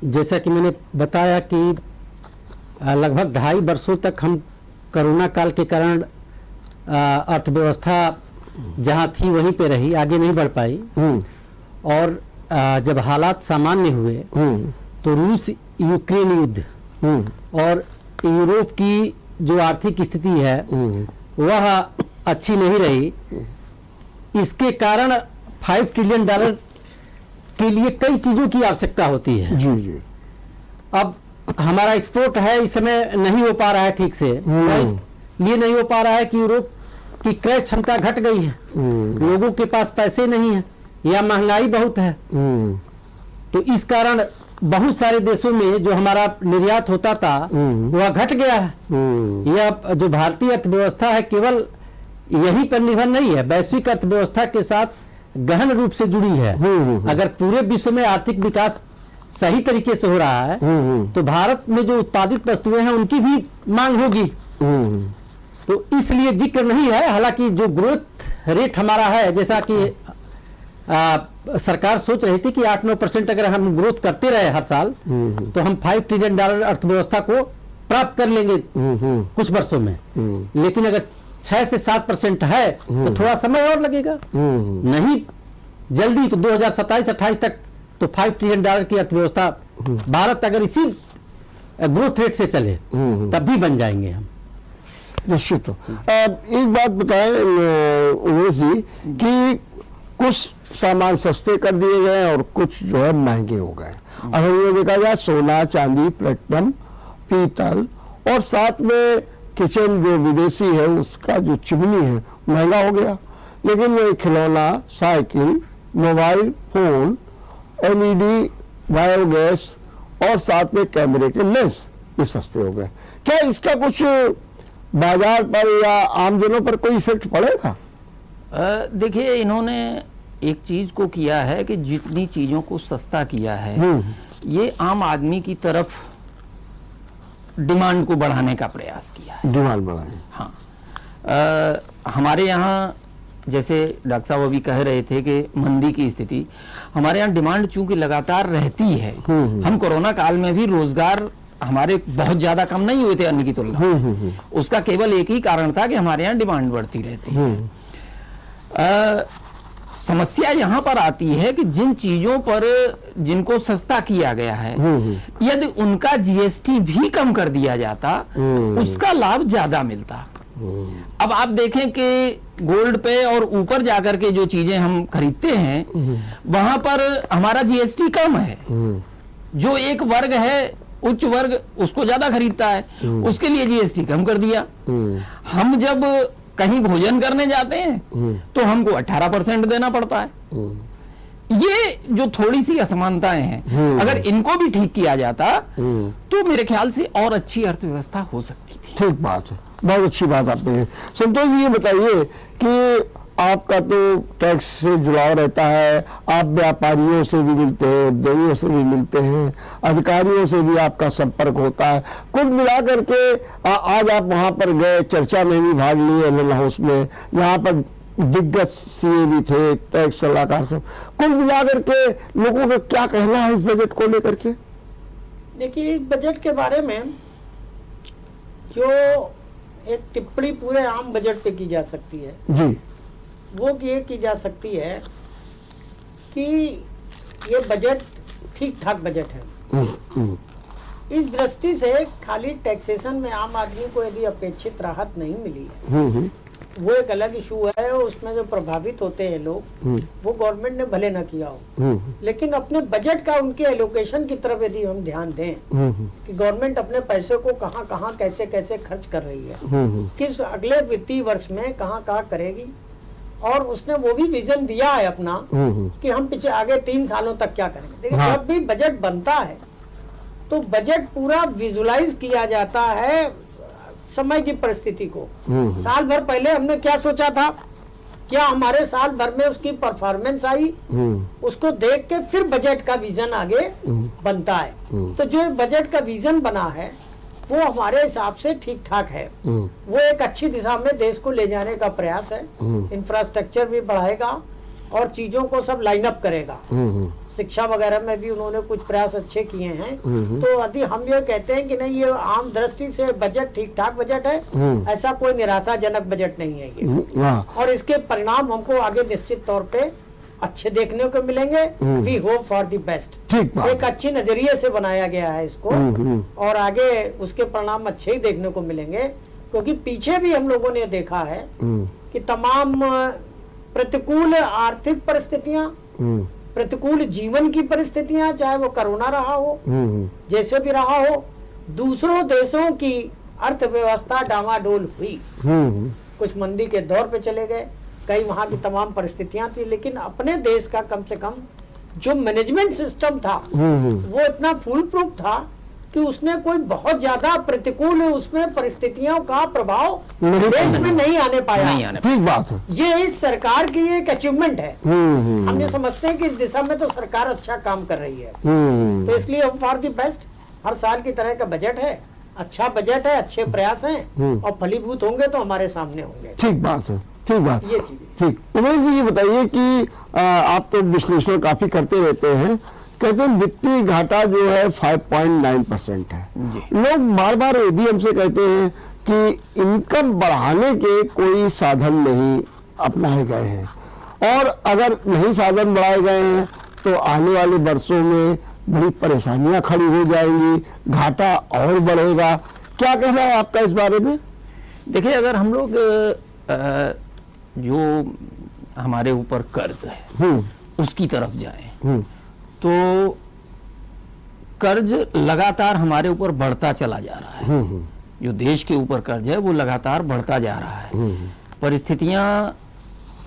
जैसा कि मैंने बताया कि लगभग 2.5 वर्षों तक हम कोरोना काल के कारण अर्थव्यवस्था जहां थी वहीं पे रही, आगे नहीं बढ़ पाई। और जब हालात सामान्य हुए तो रूस यूक्रेन युद्ध और यूरोप की जो आर्थिक स्थिति है वह अच्छी नहीं रही। इसके कारण $5 ट्रिलियन के लिए कई चीजों की आवश्यकता होती है। जी। अब हमारा एक्सपोर्ट है इस समय नहीं हो पा रहा है ठीक से, इसलिए नहीं हो पा रहा है कि यूरोप की क्रय क्षमता घट गई है, लोगों के पास पैसे नहीं है या महंगाई बहुत है। तो इस कारण बहुत सारे देशों में जो हमारा निर्यात होता था वह घट गया है। यह जो भारतीय अर्थव्यवस्था है केवल यही पर निर्भर नहीं है, वैश्विक अर्थव्यवस्था के साथ गहन रूप से जुड़ी है। अगर पूरे विश्व में आर्थिक विकास सही तरीके से हो रहा है तो भारत में जो उत्पादित वस्तुएं हैं उनकी भी मांग होगी। तो इसलिए जिक्र नहीं है, हालांकि जो ग्रोथ रेट हमारा है, जैसा कि सरकार सोच रही थी कि 8-9% अगर हम ग्रोथ करते रहे हर साल तो हम $5 ट्रिलियन अर्थव्यवस्था को प्राप्त कर लेंगे कुछ वर्षों में। लेकिन अगर 6 से 7% है तो थोड़ा समय और लगेगा, नहीं जल्दी तो 2027-28 तक तो $5 ट्रिलियन की अर्थव्यवस्था भारत अगर इसी ग्रोथ रेट से चले तब भी बन जाएंगे हम। निश्चित। एक बात बताएं उमेश जी कि कुछ सामान सस्ते कर दिए गए और कुछ जो है महंगे हो गए। अगर ये देखा जाए सोना, चांदी, प्लेटिनम, पीतल और साथ में किचन जो विदेशी है उसका जो चिमनी है महंगा हो गया, लेकिन वो खिलौना, cycle, mobile phone, LED, biogas और साथ में कैमरे के लेंस ये सस्ते हो गए। क्या इसका कुछ बाजार पर या आमजनों पर कोई इफेक्ट पड़ेगा? देखिए इन्होंने एक चीज को किया है कि जितनी चीजों को सस्ता किया है ये आम आदमी की तरफ डिमांड को बढ़ाने का प्रयास किया है। डिमांड बढ़ाने, हाँ। हमारे यहाँ जैसे डॉक्टर साहब अभी कह रहे थे कि मंदी की स्थिति, हमारे यहाँ डिमांड चूंकि लगातार रहती है। हम कोरोना काल में भी रोजगार हमारे बहुत ज्यादा कम नहीं हुए थे अन्य की तुलना। उसका केवल एक ही कारण था कि हमारे यहाँ डिमांड बढ़ती रहती है। समस्या यहाँ पर आती है कि जिन चीजों पर जिनको सस्ता किया गया है, यदि उनका जीएसटी भी कम कर दिया जाता, उसका लाभ ज्यादा मिलता। अब आप देखें कि गोल्ड पे और ऊपर जाकर के जो चीजें हम खरीदते हैं, वहां पर हमारा जीएसटी कम है। जो एक वर्ग है, उच्च वर्ग, उसको ज्यादा खरीदता है, उसके लिए जीएसटी कम कर दिया। हम जब कहीं भोजन करने जाते हैं तो हमको 18% देना पड़ता है। ये जो थोड़ी सी असमानताएं हैं, अगर इनको भी ठीक किया जाता तो मेरे ख्याल से और अच्छी अर्थव्यवस्था हो सकती थी। ठीक बात है, बहुत अच्छी बात आपने। संतोष जी, ये बताइए कि आपका तो टैक्स से जुड़ाव रहता है, आप व्यापारियों से भी मिलते हैं, उद्योगियों से भी मिलते हैं, अधिकारियों से भी आपका संपर्क होता है। कुल मिलाकर के आज आप वहां पर गए, चर्चा में भी भाग लिए एल हाउस में, यहाँ पर दिग्गज सीए भी थे, टैक्स सलाहकार सब। कुल मिलाकर के लोगों का क्या कहना है इस बजट को लेकर के? देखिए, इस बजट के बारे में जो एक टिप्पणी पूरे आम बजट पे की जा सकती है जी, वो ये की जा सकती है कि ये बजट ठीक ठाक बजट है। इस दृष्टि से खाली टैक्सेशन में आम आदमी को यदि अपेक्षित राहत नहीं मिली है, वो एक अलग इशू है। उसमें जो प्रभावित होते हैं लोग, वो गवर्नमेंट ने भले ना किया हो, लेकिन अपने बजट का उनके एलोकेशन की तरफ यदि हम ध्यान दें कि गवर्नमेंट अपने पैसे को कहाँ कहाँ कैसे कैसे खर्च कर रही है, किस अगले वित्तीय वर्ष में कहाँ कहाँ करेगी, और उसने वो भी विजन दिया है अपना कि हम पीछे आगे 3 सालों तक क्या करेंगे। देखिए, जब भी बजट बनता है तो बजट पूरा विजुलाइज किया जाता है समय की परिस्थिति को। साल भर पहले हमने क्या सोचा था, क्या हमारे साल भर में उसकी परफॉर्मेंस आई, उसको देख के फिर बजट का विजन आगे बनता है। तो जो बजट का विजन बना है वो हमारे हिसाब से ठीक ठाक है। वो एक अच्छी दिशा में देश को ले जाने का प्रयास है। इंफ्रास्ट्रक्चर भी बढ़ाएगा और चीजों को सब लाइन अप करेगा। शिक्षा वगैरह में भी उन्होंने कुछ प्रयास अच्छे किए हैं। तो यदि हम ये कहते हैं कि नहीं, ये आम दृष्टि से बजट ठीक ठाक बजट है, ऐसा कोई निराशाजनक बजट नहीं है ये। और इसके परिणाम हमको आगे निश्चित तौर पे अच्छे देखने को मिलेंगे। We hope for the best. एक अच्छी नजरिए से बनाया गया है इसको, और आगे उसके परिणाम अच्छे ही देखने को मिलेंगे। क्योंकि पीछे भी हम लोगों ने देखा है कि तमाम प्रतिकूल आर्थिक परिस्थितियां, प्रतिकूल जीवन की परिस्थितियां, चाहे वो कोरोना रहा हो, जैसे भी रहा हो, दूसरों देशों की अर्थव्यवस्था डामाडोल हुई, कुछ मंदी के दौर पे चले गए, कई वहां की तमाम परिस्थितियां थी, लेकिन अपने देश का कम से कम जो मैनेजमेंट सिस्टम था वो इतना फुल प्रूफ था कि उसने कोई बहुत ज्यादा प्रतिकूल उसमें परिस्थितियों का प्रभाव देश में नहीं आने पाया। ठीक बात है, ये इस सरकार की एक अचीवमेंट है। हम ये समझते हैं कि इस दिशा में तो सरकार अच्छा काम कर रही है। तो इसलिए फॉर द बेस्ट, हर साल की तरह का बजट है, अच्छा बजट है, अच्छे प्रयास हैं और फलीभूत होंगे तो हमारे सामने होंगे। ठीक बात है, ठीक बात, ये चीजें। ठीक। उमेश जी, ये बताइए कि आप तो विश्लेषण काफी करते रहते हैं, कहते हैं वित्तीय घाटा जो है 5.9% है। लोग बार बार ये भी हमसे कहते हैं कि इनकम बढ़ाने के कोई साधन नहीं अपनाए गए हैं, और अगर नहीं साधन बढ़ाए गए हैं तो आने वाले वर्षों में बड़ी परेशानियां खड़ी हो जाएंगी, घाटा और बढ़ेगा। क्या कहना है आपका इस बारे में? देखिए, अगर हम लोग जो हमारे ऊपर कर्ज है उसकी तरफ जाएं, तो कर्ज लगातार हमारे ऊपर बढ़ता चला जा रहा है। जो देश के ऊपर कर्ज है वो लगातार बढ़ता जा रहा है। परिस्थितियां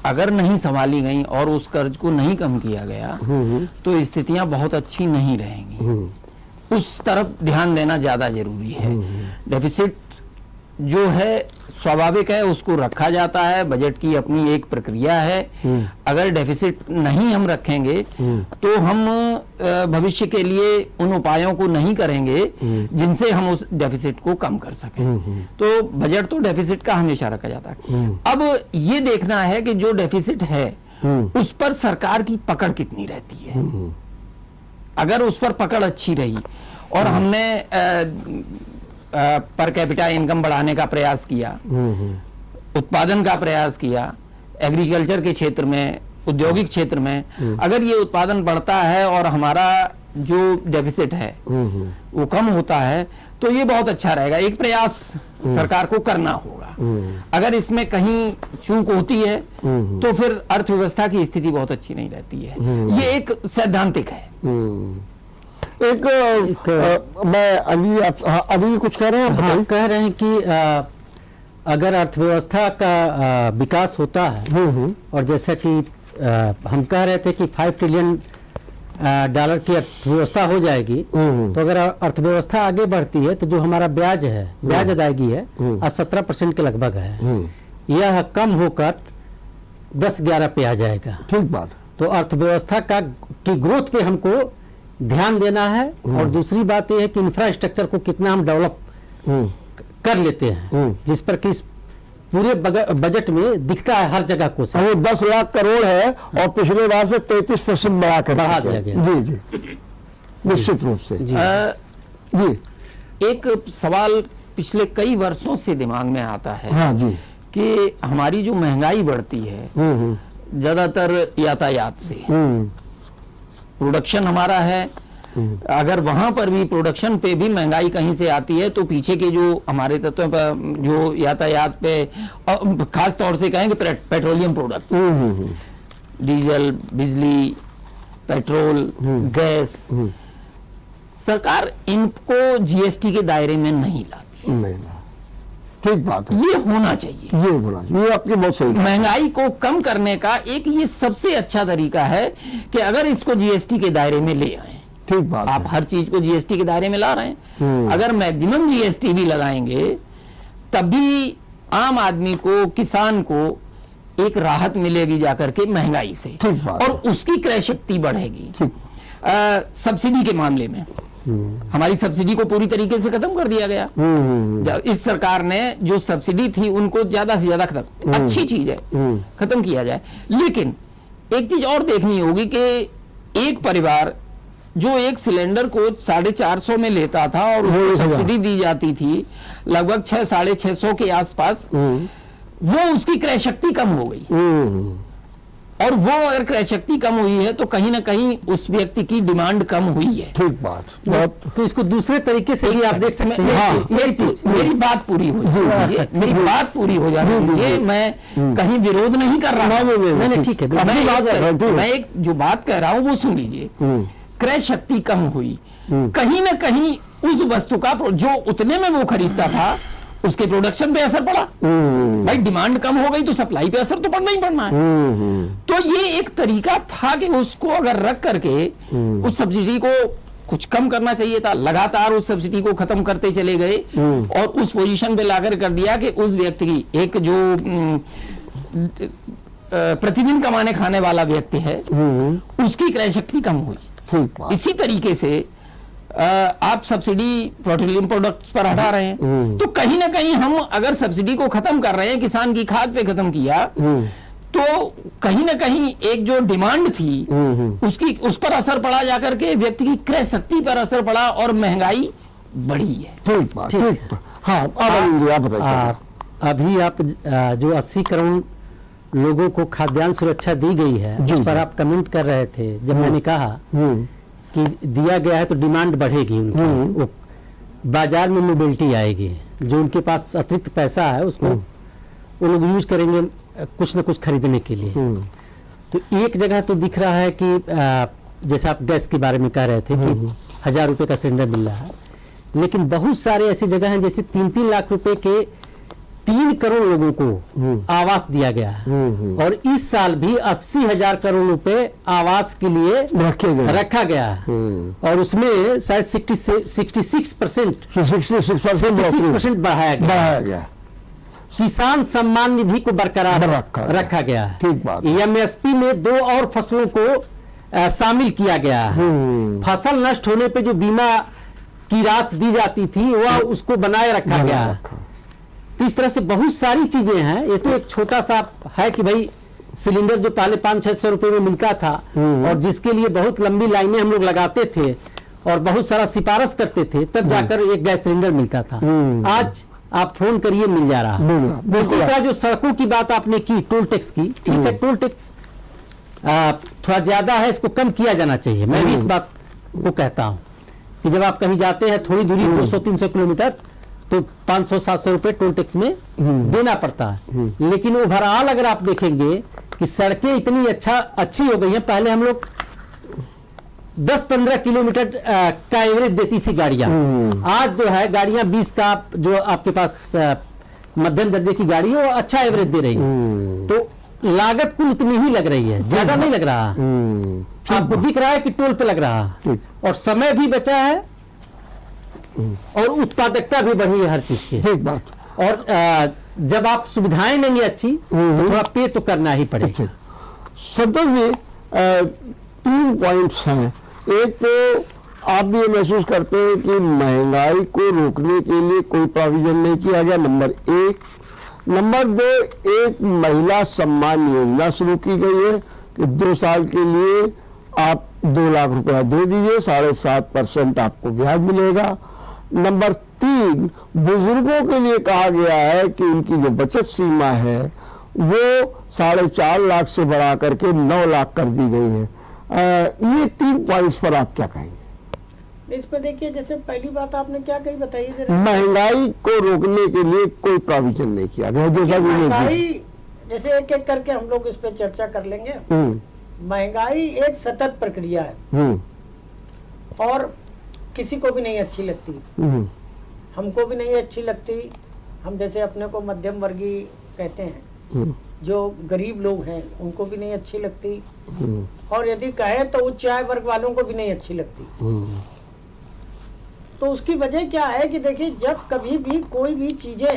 अगर नहीं संभाली गई और उस कर्ज को नहीं कम किया गया तो स्थितियां बहुत अच्छी नहीं रहेंगी। उस तरफ ध्यान देना ज्यादा जरूरी है। डेफिसिट जो है स्वाभाविक है, उसको रखा जाता है, बजट की अपनी एक प्रक्रिया है। अगर डेफिसिट नहीं हम रखेंगे तो हम भविष्य के लिए उन उपायों को नहीं करेंगे जिनसे हम उस डेफिसिट को कम कर सकें। तो बजट तो डेफिसिट का हमेशा रखा जाता है। अब ये देखना है कि जो डेफिसिट है उस पर सरकार की पकड़ कितनी रहती है। अगर उस पर पकड़ अच्छी रही और हमने पर कैपिटा इनकम बढ़ाने का प्रयास किया, उत्पादन का प्रयास किया, एग्रीकल्चर के क्षेत्र में औद्योगिक क्षेत्र में अगर ये उत्पादन बढ़ता है और हमारा जो डेफिसिट है वो कम होता है तो ये बहुत अच्छा रहेगा। एक प्रयास सरकार को करना होगा। अगर इसमें कहीं चूक होती है तो फिर अर्थव्यवस्था की स्थिति बहुत अच्छी नहीं रहती है। ये एक सैद्धांतिक है। मैं अभी कुछ कह रहे हैं? हाँ, कह रहे हैं कि अगर अर्थव्यवस्था का विकास होता है और जैसा कि हम कह रहे थे कि 5 ट्रिलियन डॉलर की अर्थव्यवस्था हो जाएगी, तो अगर अर्थव्यवस्था आगे बढ़ती है तो जो हमारा ब्याज है, ब्याज अदायगी है, आज 17% के लगभग है, यह कम होकर 10-11 पे आ जाएगा। ठीक बात। तो अर्थव्यवस्था की ग्रोथ पे हमको ध्यान देना है। और दूसरी बात यह है कि इंफ्रास्ट्रक्चर को कितना हम डेवलप कर लेते हैं, जिस पर कि पूरे बजट में दिखता है हर जगह को। 10 लाख करोड़ है और पिछले बार से 33% बढ़ा दिया गया। जी जी, निश्चित रूप से जी। एक सवाल पिछले कई वर्षों से दिमाग में आता है। हाँ जी। कि हमारी जो महंगाई बढ़ती है ज्यादातर यातायात से, प्रोडक्शन हमारा है, अगर वहां पर भी प्रोडक्शन पे भी महंगाई कहीं से आती है तो पीछे के जो हमारे तत्व पर जो यातायात पे खास तौर से कहेंगे पेट्रोलियम प्रोडक्ट्स, डीजल, बिजली, पेट्रोल, गैस, सरकार इनको जीएसटी के दायरे में नहीं लाती। नहीं, ठीक बात है। ये होना चाहिए, ये होना चाहिए, ये आपकी बहुत सही। महंगाई को कम करने का एक ये सबसे अच्छा तरीका है कि अगर इसको जीएसटी के दायरे में ले आए। ठीक बात। आप हर चीज को जीएसटी के दायरे में ला रहे हैं, अगर मैक्सिमम जीएसटी भी लगाएंगे तभी आम आदमी को, किसान को एक राहत मिलेगी जाकर के महंगाई से, और उसकी क्रय शक्ति बढ़ेगी। सब्सिडी के मामले में हमारी सब्सिडी को पूरी तरीके से खत्म कर दिया गया। इस सरकार ने जो सब्सिडी थी उनको ज्यादा से ज्यादा खत्म, अच्छी चीज है, खत्म किया जाए। लेकिन एक चीज और देखनी होगी कि एक परिवार जो एक सिलेंडर को 450 में लेता था और उसको सब्सिडी दी जाती थी लगभग 600-650 के आसपास, वो उसकी क्रय शक्ति कम हो गई। और वो अगर क्रय शक्ति कम हुई है तो कहीं ना कहीं उस व्यक्ति की डिमांड कम हुई है। ठीक बात। तो इसको दूसरे तरीके से भी आप देख सकते हैं। मेरी बात पूरी हो जानी है, मेरी बात पूरी हो जानी है। मैं कहीं विरोध नहीं कर रहा हूँ, नहीं ठीक है। मैं एक जो बात कह रहा हूँ वो सुन लीजिए। क्रय शक्ति कम हुई, कहीं ना कहीं उस वस्तु का जो उतने में वो खरीदता था उसके प्रोडक्शन पे असर पड़ा। भाई डिमांड कम हो गई तो सप्लाई पे असर तो पड़ना ही पड़ना है। तो ये एक तरीका था कि उसको अगर रख करके उस सब्सिडी को कुछ कम करना चाहिए था। लगातार उस सब्सिडी को खत्म करते चले गए और उस पोजीशन पे लाकर कर दिया कि उस व्यक्ति की, एक जो प्रतिदिन कमाने खाने वाला व्यक्ति है, उसकी क्रय शक्ति कम हुई। इसी तरीके से आप सब्सिडी पेट्रोलियम प्रोडक्ट्स पर हटा रहे हैं, तो कहीं ना कहीं हम अगर सब्सिडी को खत्म कर रहे हैं, किसान की खाद पे खत्म किया, तो कहीं ना कहीं एक जो डिमांड थी उसकी, उस पर असर पड़ा, जाकर के व्यक्ति की क्रय शक्ति पर असर पड़ा और महंगाई बढ़ी है। ठीक बात। हाँ, आप बताइए। अभी आप जो 80 करोड़ लोगों को खाद्यान्न सुरक्षा दी गई है, उस पर आप कमेंट कर रहे थे। जब मैंने कहा कि दिया गया है तो डिमांड बढ़ेगी उनकी, वो बाजार में मोबिलिटी आएगी, जो उनके पास अतिरिक्त पैसा है उसको वो लोग यूज करेंगे कुछ न कुछ खरीदने के लिए। तो एक जगह तो दिख रहा है कि जैसे आप गैस के बारे में कह रहे थे कि 1000 रुपये का सिलेंडर मिल रहा है, लेकिन बहुत सारे ऐसी जगह हैं जैसे 3-3 लाख रुपए के 3 करोड़ लोगों को आवास दिया गया है। और इस साल भी 80,000 करोड़ रुपए आवास के लिए रखा गया है। और उसमें शायद 66% बढ़ाया गया। किसान सम्मान निधि को बरकरार रखा गया है। एमएसपी में 2 और फसलों को शामिल किया गया है। फसल नष्ट होने पे जो बीमा की राशि दी जाती थी वह उसको बनाए रखा गया है। तो इस तरह से बहुत सारी चीजें हैं। ये तो एक छोटा सा है कि भाई सिलेंडर जो पहले 500-600 रुपए में मिलता था और जिसके लिए बहुत लंबी लाइनें हम लोग लगाते थे और बहुत सारा सिफारिश करते थे, तब जाकर एक गैस सिलेंडर मिलता था। आज आप फोन करिए मिल जा रहा है। इसी तरह जो सड़कों की बात आपने की, टोल टैक्स की, ठीक है, टोल टैक्स थोड़ा ज्यादा है, इसको कम किया जाना चाहिए। मैं भी इस बात को कहता हूं कि जब आप कहीं जाते हैं थोड़ी दूरी 200-300 किलोमीटर तो 500-700 रुपए टोल टैक्स में देना पड़ता है। लेकिन ओवरऑल अगर आप देखेंगे कि सड़कें इतनी अच्छी हो गई हैं, पहले हम लोग 10-15 किलोमीटर का एवरेज देती थी गाड़ियां, आज जो है गाड़ियां 20 का, जो आपके पास मध्यम दर्जे की गाड़ी है वो अच्छा एवरेज दे रही है। तो लागत कुल उतनी ही लग रही है, ज्यादा नहीं लग रहा। आपको दिख रहा है कि टोल पे लग रहा है, और समय भी बचा है और उत्पादकता भी बढ़ी है हर चीज की। ठीक बात। और जब आप सुविधाएं लेंगे अच्छी तो थोड़ा पे तो करना ही पड़ेगा। संतोष जी, 3 पॉइंट्स हैं। एक तो आप भी ये महसूस करते हैं कि महंगाई को रोकने के लिए कोई प्रोविजन नहीं किया गया, नंबर 1। नंबर 2, एक महिला सम्मान योजना शुरू की गई है कि 2 साल के लिए आप 2 लाख रुपया दे दीजिए, 7.5% आपको ब्याज मिलेगा। नंबर 3, बुजुर्गों के लिए कहा गया है कि उनकी जो बचत सीमा है वो 4.5 लाख से बढ़ा करके 9 लाख कर दी गई है। ये 3 पॉइंट्स पर आप क्या कहेंगे? इसमें देखिए, जैसे पहली बात आपने क्या कही बताइए जरा। महंगाई को रोकने के लिए कोई प्रोविजन नहीं किया गया, जैसा महंगाई, जैसे एक एक करके हम लोग इस पे चर्चा कर लेंगे। महंगाई एक सतत प्रक्रिया है और किसी को भी नहीं अच्छी लगती, हमको भी नहीं अच्छी लगती। हम जैसे अपने को मध्यम वर्गीय कहते हैं, जो गरीब लोग हैं उनको भी नहीं अच्छी लगती, और यदि कहे तो उच्च आय वर्ग वालों को भी नहीं अच्छी लगती। तो उसकी वजह क्या है कि देखिए, जब कभी भी कोई भी चीजें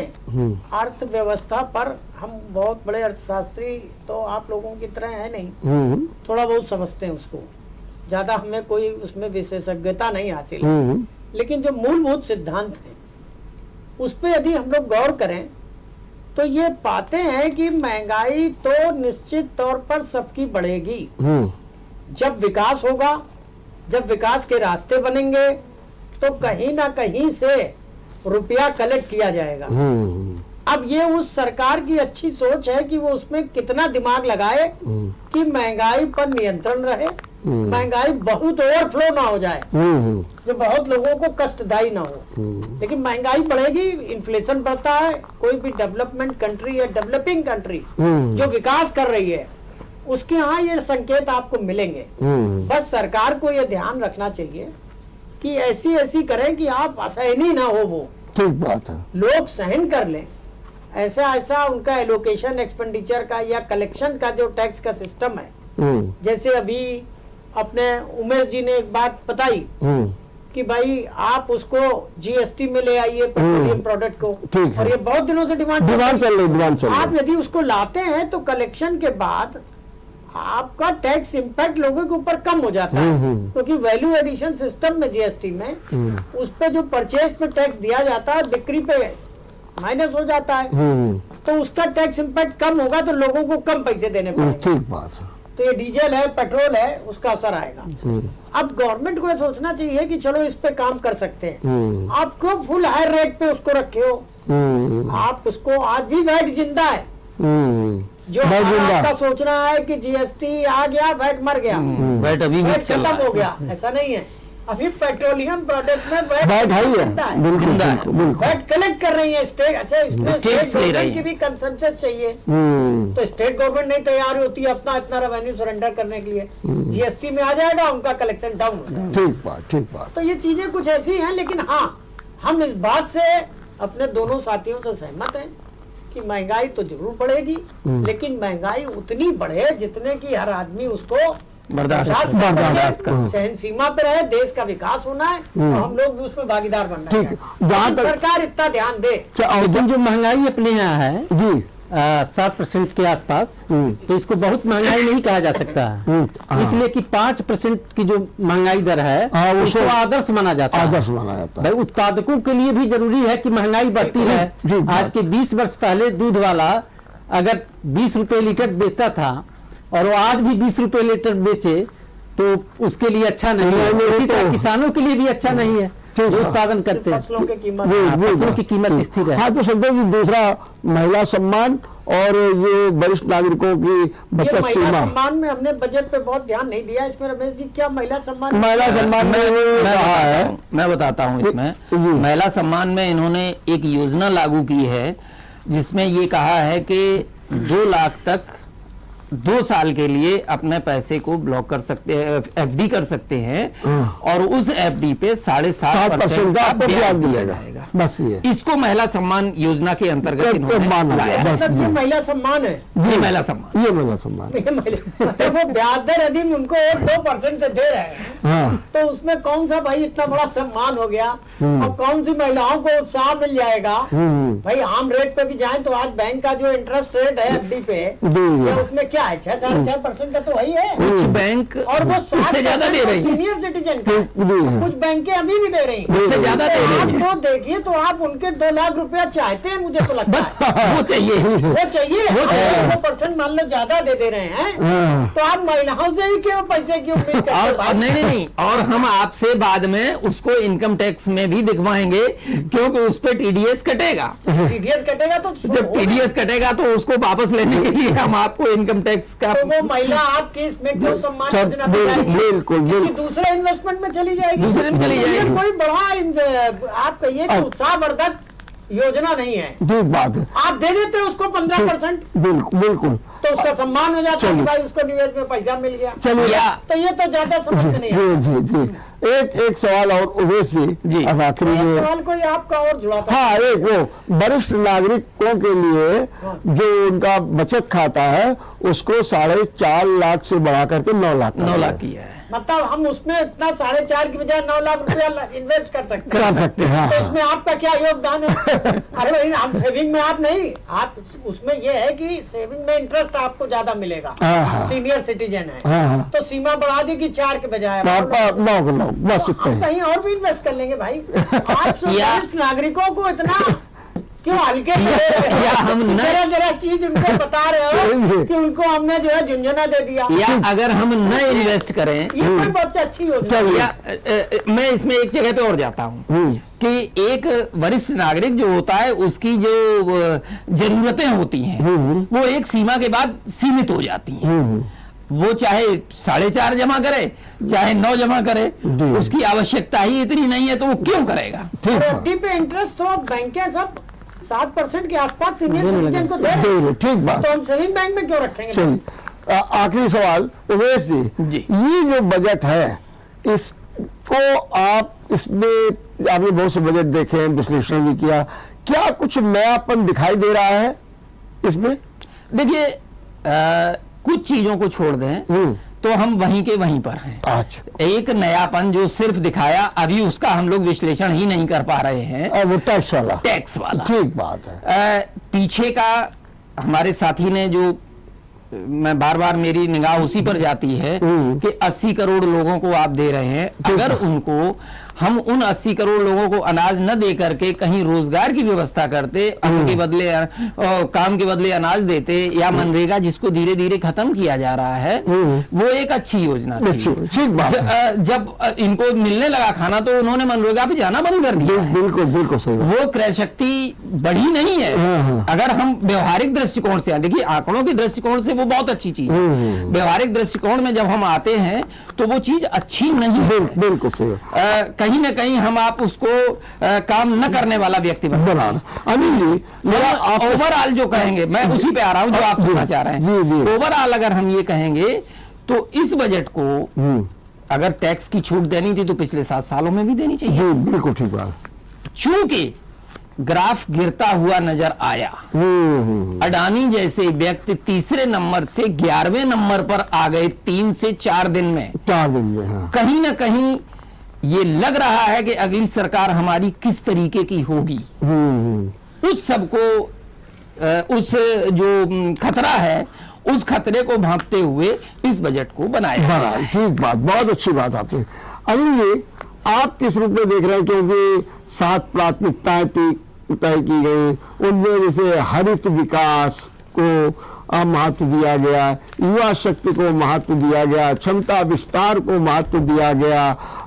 अर्थव्यवस्था पर, हम बहुत बड़े अर्थशास्त्री तो आप लोगों की तरह है नहीं, थोड़ा बहुत समझते हैं उसको, ज्यादा हमें कोई उसमें विशेषज्ञता नहीं हासिल है, लेकिन जो मूलभूत सिद्धांत है उस पर यदि हम लोग गौर करें तो ये पाते हैं कि महंगाई तो निश्चित तौर पर सबकी बढ़ेगी। जब विकास होगा, जब विकास के रास्ते बनेंगे तो कहीं ना कहीं से रुपया कलेक्ट किया जाएगा। अब ये उस सरकार की अच्छी सोच है कि वो उसमें कितना दिमाग लगाए कि महंगाई पर नियंत्रण रहे, महंगाई बहुत ओवरफ्लो ना हो जाए, जो बहुत लोगों को कष्टदायी ना हो। लेकिन महंगाई बढ़ेगी, इन्फ्लेशन बढ़ता है। कोई भी डेवलपमेंट कंट्री या डेवलपिंग कंट्री जो विकास कर रही है उसके यहाँ ये संकेत आपको मिलेंगे। बस सरकार को ये ध्यान रखना चाहिए कि ऐसी करें कि आप असहनीय ना हो। वो ठीक बात है, लोग सहन कर लें। ऐसा उनका एलोकेशन एक्सपेंडिचर का या कलेक्शन का जो टैक्स का सिस्टम है, जैसे अभी अपने उमेश जी ने एक बात बताई कि भाई आप उसको जीएसटी में ले आइए पेट्रोलियम प्रोडक्ट को, और ये बहुत दिनों से डिमांड चल रही। आप यदि उसको लाते हैं तो कलेक्शन के बाद आपका टैक्स इंपैक्ट लोगों के ऊपर कम हो जाता है, क्योंकि वैल्यू एडिशन सिस्टम में जीएसटी में उस पे जो परचेज पे टैक्स दिया जाता है बिक्री पे माइनस हो जाता है, तो उसका टैक्स इंपैक्ट कम होगा तो लोगों को कम पैसे देने पड़ेंगे। ठीक बात है। तो ये डीजल है, पेट्रोल है, उसका असर आएगा। अब गवर्नमेंट को ये सोचना चाहिए कि चलो इस पे काम कर सकते हैं। आप क्यों फुल हाई रेट पे उसको रखे हो? आप उसको, आज भी वैट जिंदा है। जो आपका सोचना है कि जीएसटी आ गया वैट मर गया, वैट अभी भी खत्म हो गया, ऐसा नहीं है। अभी पेट्रोलियम प्रोडक्ट में वैट है, वैट कलेक्ट कर रही है स्टेट। अच्छा, स्टेट गवर्नमेंट की भी कंसेंसस चाहिए, तो स्टेट गवर्नमेंट नहीं तैयार होती है अपना इतना रेवेन्यू सरेंडर करने के लिए। जीएसटी में आ जाएगा, उनका कलेक्शन डाउन हो जाएगा। ठीक बात। तो ये चीजें कुछ ऐसी हैं, लेकिन हाँ, हम इस बात से अपने दोनों साथियों से सहमत हैं कि महंगाई तो जरूर बढ़ेगी, लेकिन महंगाई उतनी बढ़े जितने की हर आदमी उसको बर्दाश्त कर, सहन सीमा पे रहे। देश का विकास होना है तो हम लोग भी उसमें भागीदार बनना चाहिए। सरकार इतना ध्यान दे। लेकिन जो महंगाई अपने यहाँ है जी 7% के आसपास, तो इसको बहुत महंगाई नहीं कहा जा सकता, इसलिए कि 5% की जो महंगाई दर है उसको आदर्श माना जाता है। भाई उत्पादकों के लिए भी जरूरी है कि महंगाई बढ़ती है। आज के 20 वर्ष पहले दूध वाला अगर 20 रुपए लीटर बेचता था और वो आज भी 20 रुपए लीटर बेचे तो उसके लिए अच्छा नहीं है। इसी तरह किसानों के लिए भी अच्छा नहीं है। जो उत्पादन करते हैं फसलों की कीमत फसलों की कीमत स्थिर है। हाँ, तो संतोष जी, दूसरा महिला सम्मान और ये वरिष्ठ नागरिकों की ये बचत महिला सीमा। सम्मान में हमने बजट पे बहुत ध्यान नहीं दिया। इसमें रमेश जी क्या महिला सम्मान महिला सम्मान में कहा है, मैं बताता हूँ इसमें जी। महिला सम्मान में इन्होंने एक योजना लागू की है जिसमें ये कहा है कि 2 लाख तक 2 साल के लिए अपने पैसे को ब्लॉक कर सकते हैं, FD कर सकते हैं और उस FD पे 7.5% का आपको ब्याज दिया मिलेगा। जाएगा। बस ये इसको महिला सम्मान योजना के अंतर्गत इन्होंने माना लाया गया, है। बस मतलब ये ये। महिला सम्मान है। ये महिला सम्मान, ये महिला सम्मान। ये महिला तो वो ब्याज दर यदि उनको 1-2% दे रहे हैं हाँ, तो उसमें कौन सा भाई इतना बड़ा सम्मान हो गया और कौन सी महिलाओं को उत्साह मिल जाएगा। भाई आम रेट पे भी जाएं तो आज बैंक का जो इंटरेस्ट रेट है FD पे जी। या उसमें क्या है 6-6.5% का तो वही है। कुछ बैंक और वो उससे ज्यादा दे रही है, सीनियर सिटीजन का जी। कुछ बैंकें अभी भी दे रही हैं। उससे ज्यादा दे आप रही है। तो देखिए तो आप उनके 2 लाख रुपया चाहते हैं, मुझे तो लगता बस है वो चाहिए। वो चाहिए। वो चाहिए। 2% मान लो ज्यादा दे रहे हैं तो आप महिलाओं से ही क्यों पैसे की उम्मीद करते और हैं भाई? नहीं, और हम आपसे बाद में उसको इनकम टैक्स में भी दिखवाएंगे क्योंकि उस पे TDS कटेगा। TDS कटेगा तो जब TDS कटेगा तो उसको वापस लेने के लिए हम आपको इनकम टैक्स का तो वो महिला आपकी इसमें क्यों सम्मान सब योजना पे जाएगी? बिल्कुल, किसी बिल्कुल। दूसरे इन्वेस्टमेंट में चली जाएगी। दूसरे में चली ये जाएगी। कोई बड़ा आप कहिए कि उत्साहवर्धक योजना नहीं है। ठीक बात है, आप दे देते हैं उसको 15%, बिल्कुल बिल्कुल। तो उसका सम्मान हो जाता है कि चलिए। भाई उसको निवेश में पैसा मिल गया। चलिए, या तो ये तो ज्यादा समझ में नहीं है। जी जी जी। एक सवाल और उमेश जी। जी, अब आखिरी एक में। सवाल कोई आपका और जुड़ा था। हाँ, एक वो वरिष्ठ नागरिकों के लिए जो उनका बचत खाता है उसको 4.5 लाख से बढ़ा करके 9 लाख 9 लाख किया है। मतलब हम उसमें इतना 4.5 की बजाय 9 लाख रुपया इन्वेस्ट कर सकते करा सकते हैं। तो इसमें आपका क्या योगदान है? अरे भाई हम सेविंग में आप नहीं, आप उसमें ये है कि सेविंग में इंटरेस्ट आपको ज्यादा मिलेगा। हाँ। सीनियर सिटीजन है हाँ। तो सीमा बढ़ा दी कि 4 के बजाय 9 बस इतना ही। कहीं और भी इन्वेस्ट कर लेंगे भाई। आप या- वरिष्ठ नागरिकों को इतना क्यों हल्के में ले रहे हो? या हम न- जरा चीज उनको बता रहे हो कि उनको हमने जो है झुंझुना दे दिया। या अगर हम न इन्वेस्ट करें ये कोई बहुत अच्छी योजना है। या मैं इसमें एक जगह पे और जाता हूँ कि एक वरिष्ठ नागरिक जो होता है उसकी जो जरूरतें होती हैं वो एक सीमा के बाद सीमित हो जाती हैं। वो चाहे 4.5 जमा करे चाहे 9 जमा करे, उसकी आवश्यकता ही इतनी नहीं है तो वो क्यों करेगा। ठीक और बात। FD पे इंटरेस्ट तो बैंकें सब 7% के आसपास सीनियर सिटीजन को दे रहे दे हैं। रहे, ठीक बात। तो हम सेविंग बैंक में क्यों रखेंगे? चलिए, आखिरी सवाल उमेश जी, जी। ये जो बजट है इसको आप इसमें आपने बहुत से बजट देखे हैं, विश्लेषण भी किया, क्या कुछ नयापन दिखाई दे रहा है इसमें? देखिए कुछ चीजों को छोड़ दें तो हम वहीं के वहीं पर हैं। अच्छा, एक नयापन जो सिर्फ दिखाया अभी उसका हम लोग विश्लेषण ही नहीं कर पा रहे हैं, वो टैक्स वाला। टैक्स वाला। ठीक बात है। पीछे का हमारे साथी ने जो मैं बार बार मेरी निगाह उसी पर जाती है कि 80 करोड़ लोगों को आप दे रहे हैं, अगर उनको हम उन 80 करोड़ लोगों को अनाज न दे करके कहीं रोजगार की व्यवस्था करते, अन्न के बदले काम के बदले अनाज देते, या मनरेगा जिसको धीरे धीरे खत्म किया जा रहा है वो एक अच्छी योजना थी। ठीक बात है। जब इनको मिलने लगा खाना तो उन्होंने मनरेगा पे जाना बंद कर दिया है। बिल्कुल बिल्कुल सही बात। वो क्रय शक्ति बढ़ी नहीं है। अगर हम व्यवहारिक दृष्टिकोण से, देखिए आंकड़ों के दृष्टिकोण से वो बहुत अच्छी चीज है, व्यवहारिक दृष्टिकोण में जब हम आते हैं तो वो चीज अच्छी नहीं है। बिल्कुल सही बात। कहीं ना कहीं हम आप उसको काम न करने वाला व्यक्ति बना। अनिल जी, मेरा आप ओवरऑल जो कहेंगे, मैं उसी पे आ रहा हूं जो आप सुनना चाह रहे हैं। जी। ओवरऑल अगर हम ये कहेंगे तो इस बजट को अगर टैक्स की छूट देनी थी तो पिछले 7 सालों में भी देनी चाहिए। जी बिल्कुल ठीक बात। चूंकि ग्राफ गिरता हुआ नजर आया, अडानी जैसे व्यक्ति तीसरे नंबर से 11वें नंबर पर आ गए 3 से 4 दिन में। 4 दिन में। हाँ। कहीं ना कहीं ये लग रहा है कि अगली सरकार हमारी किस तरीके की होगी। उस सबको उस जो खतरा है उस खतरे को भांपते हुए इस बजट को बनाया गया है। ठीक बात, बहुत अच्छी बात आपने। अनिल जी, आप किस रूप में देख रहे हैं, क्योंकि 7 प्राथमिकताएं तय की गई, उनमें जैसे हरित विकास को महत्व दिया गया, युवा शक्ति को महत्व दिया गया, क्षमता विस्तार को महत्व दिया गया,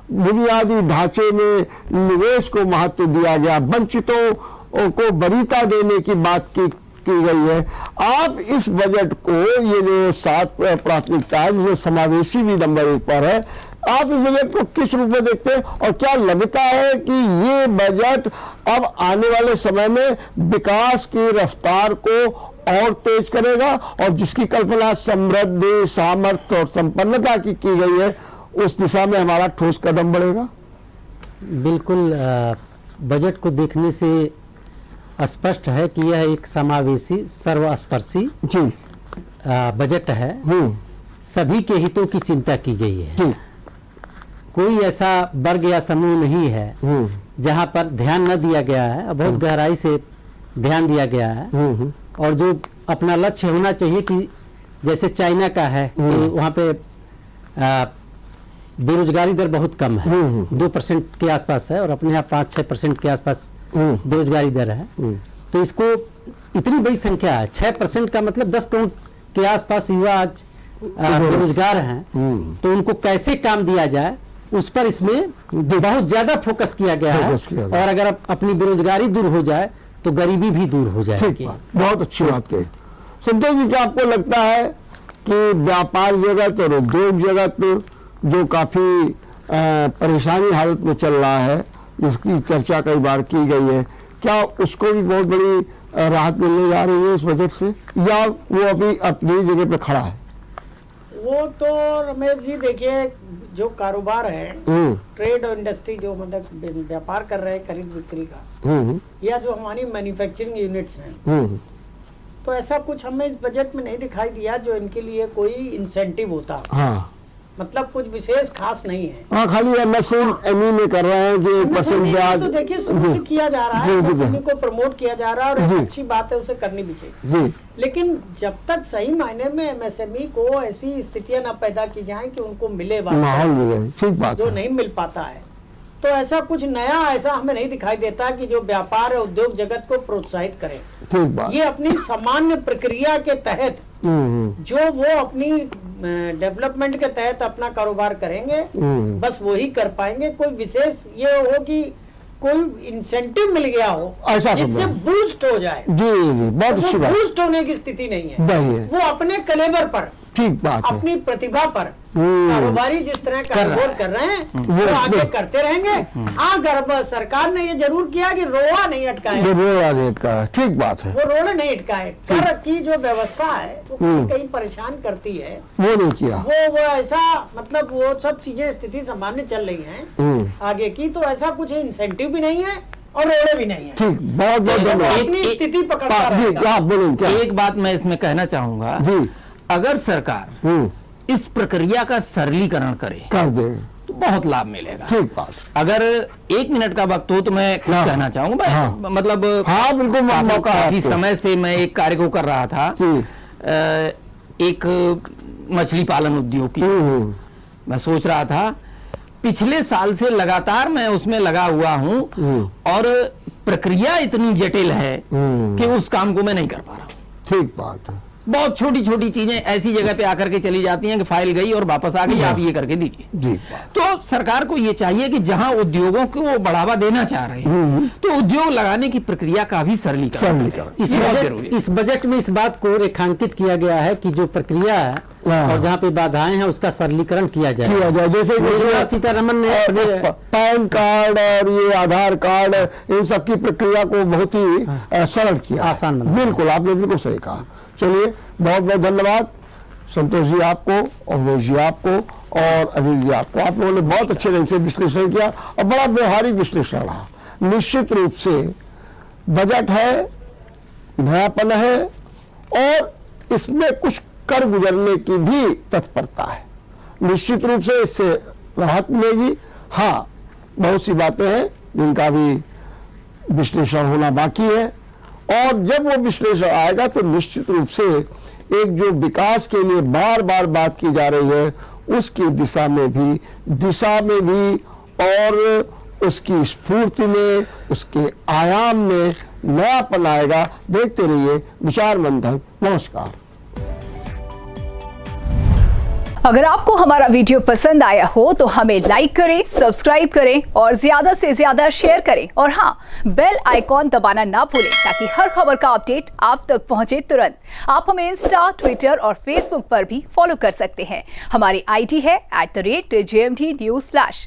बुनियादी ढांचे में निवेश को महत्व दिया गया, वंचितों को वरीयता देने की बात की गई है। आप इस बजट को, ये जो 7 प्राथमिकता है जिसमें समावेशी भी नंबर 1 पर है, आप इस बजट को किस रूप में देखते हैं और क्या लगता है कि ये बजट अब आने वाले समय में विकास की रफ्तार को और तेज करेगा और जिसकी कल्पना समृद्धि, सामर्थ्य और संपन्नता की गई है, उस दिशा में हमारा ठोस कदम बढ़ेगा? बिल्कुल, बजट को देखने से स्पष्ट है कि यह एक समावेशी, सर्वस्पर्शी जी बजट है। सभी के हितों की चिंता की गई है। कोई ऐसा वर्ग या समूह नहीं है जहां पर ध्यान न दिया गया है, बहुत गहराई से ध्यान दिया गया है। और जो अपना लक्ष्य होना चाहिए कि जैसे चाइना का है कि वहाँ पे बेरोजगारी दर बहुत कम है, 2% के आसपास है, और अपने यहाँ 5-6% के आसपास बेरोजगारी दर है। तो इसको इतनी बड़ी संख्या है, 6% का मतलब 10 करोड़ के आसपास युवा आज बेरोजगार हैं। तो उनको कैसे काम दिया जाए, उस पर इसमें बहुत ज्यादा फोकस किया गया है। और अगर अपनी बेरोजगारी दूर हो जाए तो गरीबी भी दूर हो जाएगी। बहुत अच्छी बात कही। संतोष जी, क्या आपको लगता है कि व्यापार जगत और उद्योग जगत जो काफी परेशानी हालत में चल रहा है, जिसकी चर्चा कई बार की गई है, क्या उसको भी बहुत बड़ी राहत मिलने जा रही है इस बजट से, या वो अभी अपनी जगह पे खड़ा है? वो तो रमेश जी देखिए, जो कारोबार है, ट्रेड और इंडस्ट्री, जो मतलब व्यापार कर रहे हैं खरीद बिक्री का, या जो हमारी मैन्युफैक्चरिंग यूनिट्स हैं, तो ऐसा कुछ हमें इस बजट में नहीं दिखाई दिया जो इनके लिए कोई इंसेंटिव होता। हाँ, मतलब कुछ विशेष खास नहीं है। हाँ, खाली एमएसएमई में कर रहे हैं कि 1% ब्याज तो देखिए शुरू से किया जा रहा है, एमएसएमई को प्रमोट किया जा रहा है, और एक अच्छी बात है, उसे करनी भी चाहिए। लेकिन जब तक सही मायने में एमएसएमई को ऐसी स्थितियां न पैदा की जाएं कि उनको मिले माहौल मिले, ठीक बात जो नहीं मिल पाता है, तो ऐसा कुछ नया ऐसा हमें नहीं दिखाई देता कि जो व्यापार और उद्योग जगत को प्रोत्साहित करे। ठीक बात। ये अपनी सामान्य प्रक्रिया के तहत जो वो अपनी डेवलपमेंट के तहत अपना कारोबार करेंगे, बस वही कर पाएंगे। कोई विशेष ये हो कि कोई इंसेंटिव मिल गया हो जिससे बूस्ट हो जाए, जी, बहुत अच्छी बात। बूस्ट होने की स्थिति नहीं है। वो अपने कलेबर पर, ठीक बात है, अपनी प्रतिभा पर कारोबारी जिस तरह कारोबार कर रहे हैं वो आगे करते रहेंगे। हाँ, सरकार ने ये जरूर किया कि रोड़ा नहीं अटकाया, ठीक बात है, वो रोड़ा नहीं अटकाए। कर की जो व्यवस्था है वो कहीं परेशान करती है, वो नहीं किया। वो ऐसा मतलब वो सब चीजें स्थिति सामान्य चल रही हैं आगे की, तो ऐसा कुछ इंसेंटिव भी नहीं है और रोड़े भी नहीं है। ठीक, बहुत बहुत धन्यवाद। अपनी स्थिति पकड़ता रहेगा। एक बात मैं इसमें कहना चाहूंगा, अगर सरकार इस प्रक्रिया का सरलीकरण कर दे तो बहुत लाभ मिलेगा। ठीक बात। अगर 1 मिनट का वक्त हो तो मैं कुछ कहना चाहूंगा। मतलब बिल्कुल, काफी समय से मैं एक कार्य को कर रहा था, एक मछली पालन उद्योग की। मैं सोच रहा था, पिछले साल से लगातार मैं उसमें लगा हुआ हूं और प्रक्रिया इतनी जटिल है कि उस काम को मैं नहीं कर पा रहा हूं। ठीक बात है। बहुत छोटी छोटी चीजें ऐसी जगह पे आकर के चली जाती हैं कि फाइल गई और वापस आ गई, आप ये करके दीजिए। तो सरकार को ये चाहिए कि जहां उद्योगों को वो बढ़ावा देना चाह रहे हैं तो उद्योग लगाने की प्रक्रिया का भी सरलीकरण। इस बजट में इस बात को रेखांकित किया गया है कि जो प्रक्रिया है और जहाँ पे बाधाएं हैं उसका सरलीकरण किया जाए। जैसे निर्मला सीतारमण ने पैन कार्ड और ये आधार कार्ड, इन सब की प्रक्रिया को बहुत ही सरल किया, आसान बना। बिल्कुल, आपने बिल्कुल सही कहा। चलिए, बहुत बहुत धन्यवाद संतोष जी आपको, उमेश जी आपको और अनिल जी आपको। आप लोगों ने बहुत अच्छे ढंग से विश्लेषण किया और बड़ा व्यवहारिक विश्लेषण रहा। निश्चित रूप से बजट है, नयापन है और इसमें कुछ कर गुजरने की भी तत्परता है। निश्चित रूप से इससे राहत मिलेगी। हाँ, बहुत सी बातें हैं जिनका भी विश्लेषण होना बाकी है, और जब वो विश्लेषण आएगा तो निश्चित रूप से एक जो विकास के लिए बार बार बात की जा रही है उसकी दिशा में भी और उसकी स्फूर्ति में, उसके आयाम में नयापन आएगा। देखते रहिए विचार मंथन। नमस्कार। अगर आपको हमारा वीडियो पसंद आया हो तो हमें लाइक करें, सब्सक्राइब करें और ज्यादा से ज्यादा शेयर करें और हाँ, बेल आइकॉन दबाना ना भूलें ताकि हर खबर का अपडेट आप तक पहुंचे तुरंत। आप हमें इंस्टा, ट्विटर और फेसबुक पर भी फॉलो कर सकते हैं। हमारी आईडी है @JMT News Flash।